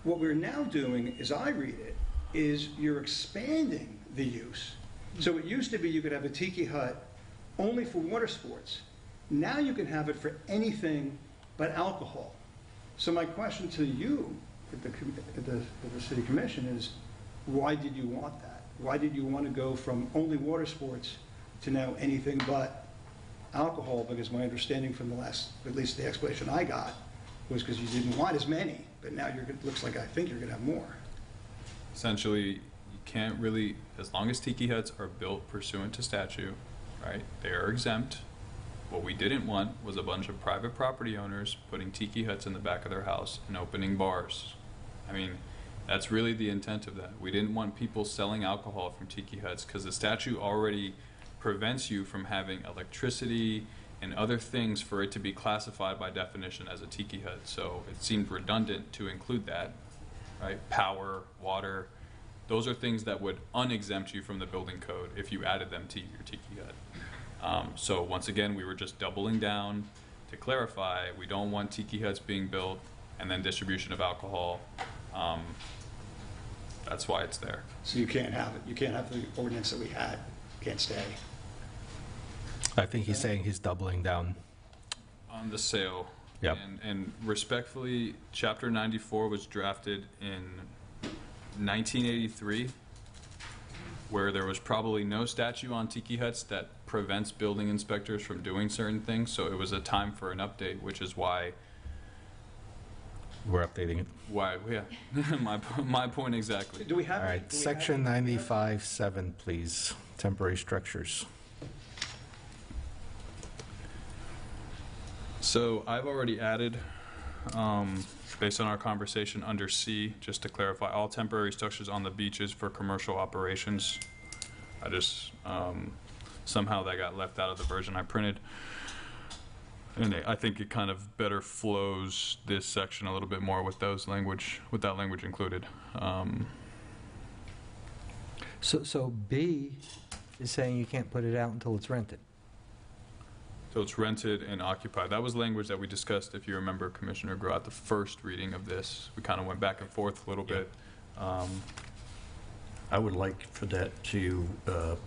what we're now doing, as I read it, is you're expanding the use. So it used to be you could have a Tiki Hut only for water sports. Now you can have it for anything but alcohol. So my question to you at the city commission is, why did you want that? Why did you want to go from only water sports to now anything but alcohol? Because my understanding from the last, at least the explanation I got, was because you didn't want as many, but now looks like I think you're going to have more. Essentially, you can't really, as long as tiki huts are built pursuant to statute, right, they are exempt. What we didn't want was a bunch of private property owners putting tiki huts in the back of their house and opening bars. I mean, that's really the intent of that. We didn't want people selling alcohol from tiki huts because the statute already prevents you from having electricity and other things for it to be classified by definition as a tiki hut. So it seemed redundant to include that, right? Power, water, those are things that would unexempt you from the building code if you added them to your tiki hut. So once again, we were just doubling down to clarify, we don't want tiki huts being built and then distribution of alcohol. That's why it's there. So you can't have it. You can't have the ordinance that we had. Can't stay. I think he's saying he's doubling down. On the sale. Yep. And respectfully, Chapter 94 was drafted in 1983, where there was probably no statute on tiki huts that prevents building inspectors from doing certain things. So it was a time for an update, which is why we're updating it. Why? Yeah, my point exactly. Do we have? All right, section 95.7, please. Temporary structures. So I've already added, based on our conversation under C, just to clarify, all temporary structures on the beaches for commercial operations. I just, somehow that got left out of the version I printed. And I think it kind of better flows this section a little bit more with that language included. So B is saying you can't put it out until it's rented. So it's rented and occupied. That was language that we discussed, if you remember, Commissioner Grow, at the first reading of this. We kind of went back and forth a little bit. I would like for that to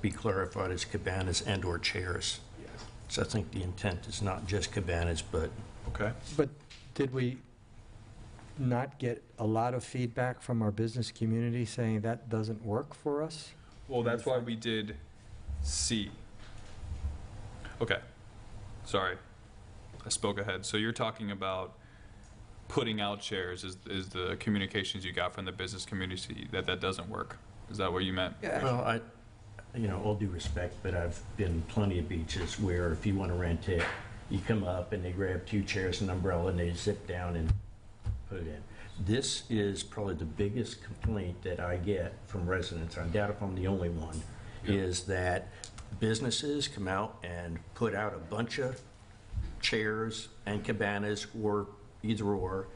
be clarified as cabanas and/or chairs. So I think the intent is not just cabanas, but... Okay. But did we not get a lot of feedback from our business community saying that doesn't work for us? Well, that's why we did C. Okay. Sorry, I spoke ahead. So you're talking about putting out chairs is the communications you got from the business community that doesn't work. Is that what you meant? Yeah. Well, all due respect, but I've been plenty of beaches where if you want to rent it, you come up and they grab 2 chairs and an umbrella and they zip down and put it in. This is probably the biggest complaint that I get from residents. I doubt if I'm the only one, is that businesses come out and put out a bunch of chairs and cabanas or either or,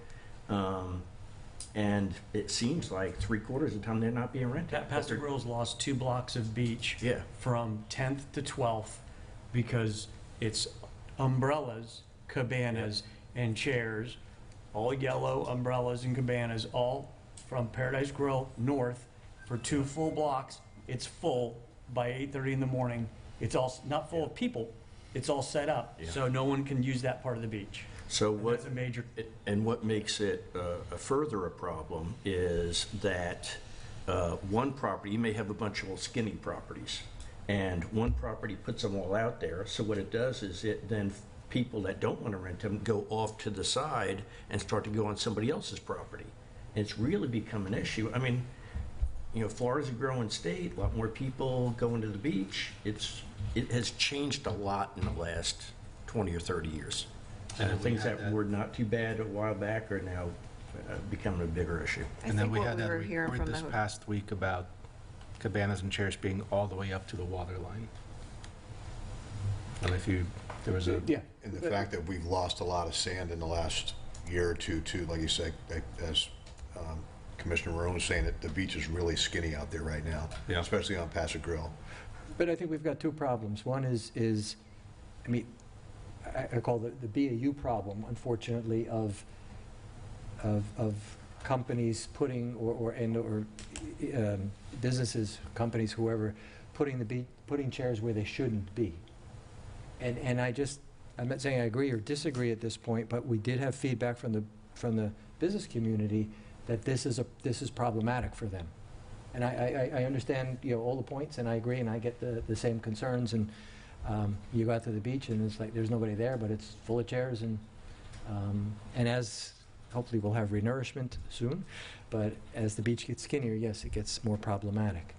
and it seems like 3/4 of the time they're not being rented. Pastor Grill's lost 2 blocks of beach from 10th to 12th because it's umbrellas, cabanas, and chairs, all yellow umbrellas and cabanas, all from Paradise Grill north for 2 full blocks. It's full by 8:30 in the morning. It's all not full of people. It's all set up, so no one can use that part of the beach. So that's a major. And what makes it further a problem is that one property, you may have a bunch of little skinny properties, and one property puts them all out there. So what it does is it then people that don't want to rent them go off to the side and start to go on somebody else's property. And it's really become an issue. I mean, Florida's a growing state, a lot more people going to the beach. It has changed a lot in the last 20 or 30 years. And things that were not too bad a while back are now becoming a bigger issue. And then we had that report this past week about cabanas and chairs being all the way up to the water line. And there was a... Yeah. And the fact that we've lost a lot of sand in the last year or two, too, like you said, as Commissioner Marone was saying, that the beach is really skinny out there right now, especially on Paso Grill. But I think we've got 2 problems. One is I mean, I call the BAU problem, unfortunately, of companies putting or businesses, companies, whoever, putting chairs where they shouldn't be. And I'm not saying I agree or disagree at this point, but we did have feedback from from the business community that this is problematic for them. And I understand, all the points, and I agree, and I get the same concerns, and you go out to the beach, and it's like there's nobody there, but it's full of chairs, and as, hopefully we'll have renourishment soon, but as the beach gets skinnier, yes, it gets more problematic.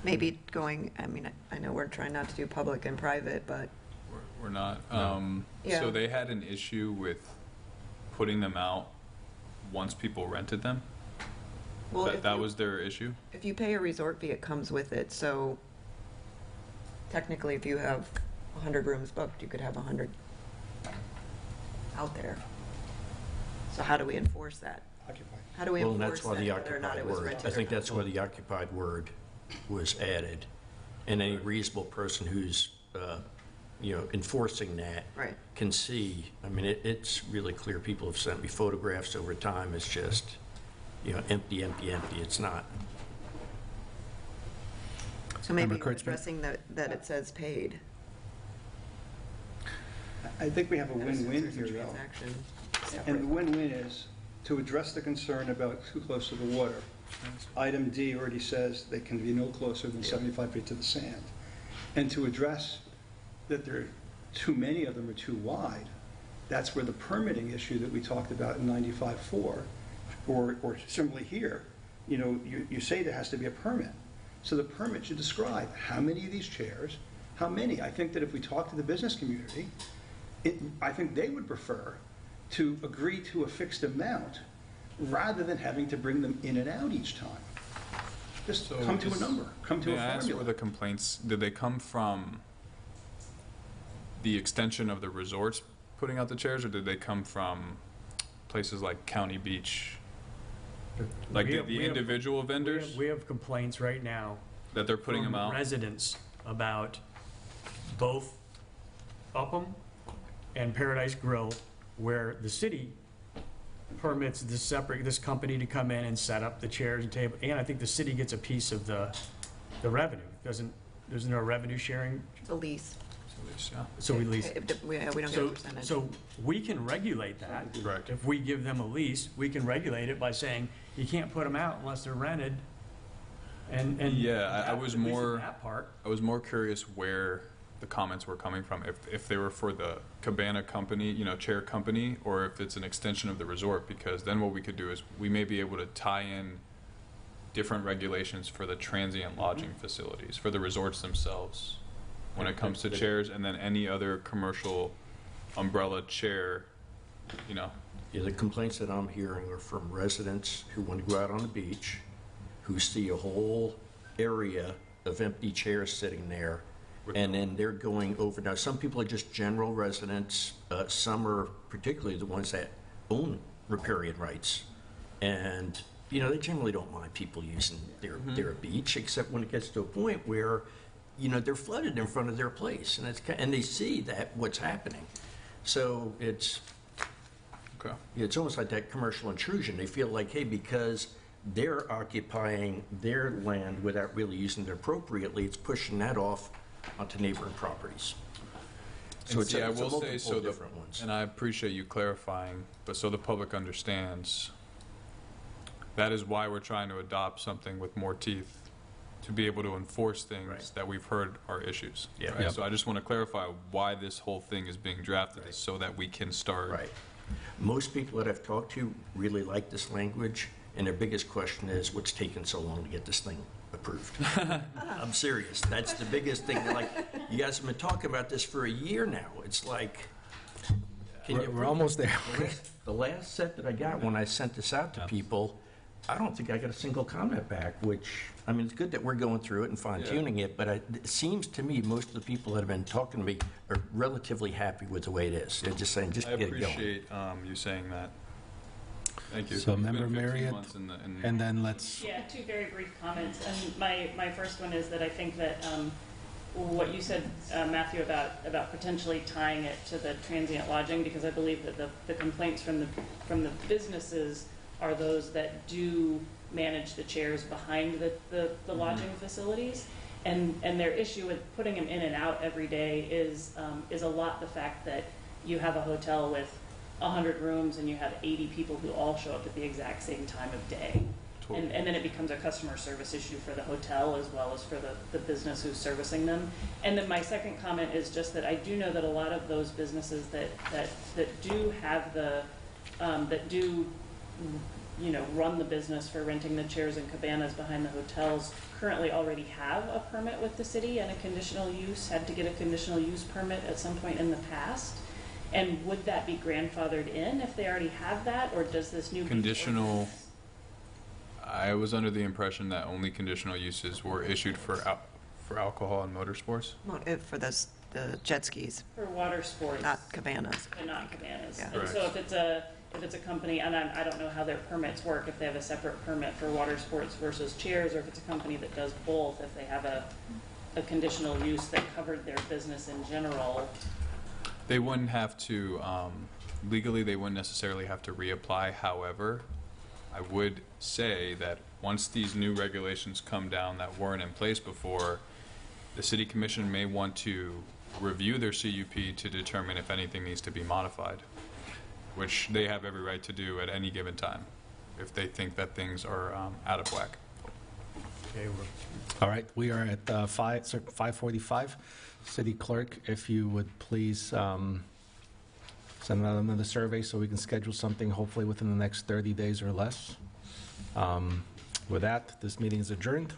Maybe going, I know we're trying not to do public and private, but. We're not. Yeah. So they had an issue with putting them out once people rented them? Well, That was their issue? If you pay a resort fee, it comes with it, so technically, if you have 100 rooms booked, you could have 100 out there. So how do we enforce that? How do we Well, and enforce that's why that, the whether or not occupied it was word, rented I or think not? that's why the occupied word was added. And any reasonable person who's, enforcing that Right. can see, it's really clear. People have sent me photographs over time. It's just, empty, empty, empty. It's not. So maybe Member Kurtzman? addressing that it says paid. I think we have a That assumes win-win there's a here, though. transaction And the separate. win-win is to address the concern about too close to the water. Item D already says they can be no closer than 75 feet to the sand. And to address that there are too many of them or too wide, that's where the permitting issue that we talked about in 95-4, or similarly here, you say there has to be a permit. So the permit should describe how many of these chairs, how many. I think that if we talk to the business community, I think they would prefer to agree to a fixed amount rather than having to bring them in and out each time. Just So come to a number, come to a May I ask where formula. the complaints, did they come from the extension of the resorts putting out the chairs, or did they come from places like County Beach? Like We have- the we have- individual vendors We have complaints right now that they're putting them from out? residents about both Upham and Paradise Grill, where the city permits this company to come in and set up the chairs and table, and I think the city gets a piece of the revenue. There's no revenue sharing, It's a lease. Yeah. so we lease. We don't get a So, percentage. so we can regulate that. Correct. If we give them a lease, we can regulate it by saying, you can't put them out unless they're rented. And Yeah, I was at least in more, that part. I was more curious where the comments were coming from, if they were for the cabana company, chair company, or if it's an extension of the resort, because then what we could do is we may be able to tie in different regulations for the transient lodging facilities, for the resorts themselves, when it comes to chairs, and then any other commercial umbrella chair, Yeah, the complaints that I'm hearing are from residents who want to go out on the beach, who see a whole area of empty chairs sitting there, and then they're going over. Now, some people are just general residents. Some are particularly the ones that own riparian rights. And, they generally don't mind people using their beach, except when it gets to a point where, they're flooded in front of their place, and they see that what's happening. So it's almost like that commercial intrusion. They feel like, hey, because they're occupying their land without really using it appropriately, it's pushing that off onto neighboring properties. So it's I a will say, multiple different ones. and I appreciate you clarifying, but so the public understands, that is why we're trying to adopt something with more teeth, to be able to enforce things that we've heard are issues. Yeah. Right? Yep. So I just want to clarify why this whole thing is being drafted, is so that we can start. Right. Most people that I've talked to really like this language, and their biggest question is, what's taking so long to get this thing approved? I'm serious. That's the biggest thing. They're like, you guys have been talking about this for a year now. It's like, We're almost there. The last set that I got when I sent this out to people, I don't think I got a single comment back, which, it's good that we're going through it and fine-tuning it, but it seems to me most of the people that have been talking to me are relatively happy with the way it is. They're just saying, just I get it going. appreciate you saying that. Thank you. So It's been Member 15 Marriott, months in the- and then let's, Yeah, two very brief comments. And my first one is that I think that what you said, Matthew, about potentially tying it to the transient lodging, because I believe that the complaints from the businesses are those that do manage the chairs behind the lodging facilities. And their issue with putting them in and out every day is a lot the fact that you have a hotel with 100 rooms and you have 80 people who all show up at the exact same time of day. And then it becomes a customer service issue for the hotel as well as for the business who's servicing them. And then my second comment is just that I do know that a lot of those businesses that do have that do, run the business for renting the chairs and cabanas behind the hotels currently already have a permit with the city and a conditional use, had to get a conditional use permit at some point in the past. And would that be grandfathered in if they already have that, or does this new conditional? I was under the impression that only conditional uses were issued for alcohol and motorsports. Well, for the jet skis. For water sports. Not cabanas. And not cabanas. Yeah. And so if it's a company, and I don't know how their permits work, if they have a separate permit for water sports versus chairs, or if it's a company that does both, if they have a conditional use that covered their business in general. They wouldn't have to, legally, they wouldn't necessarily have to reapply. However, I would say that once these new regulations come down that weren't in place before, the city commission may want to review their CUP to determine if anything needs to be modified, which they have every right to do at any given time if they think that things are out of whack. Okay, all right, we are at 5:45. City Clerk, if you would please send out another survey so we can schedule something hopefully within the next 30 days or less. With that, this meeting is adjourned.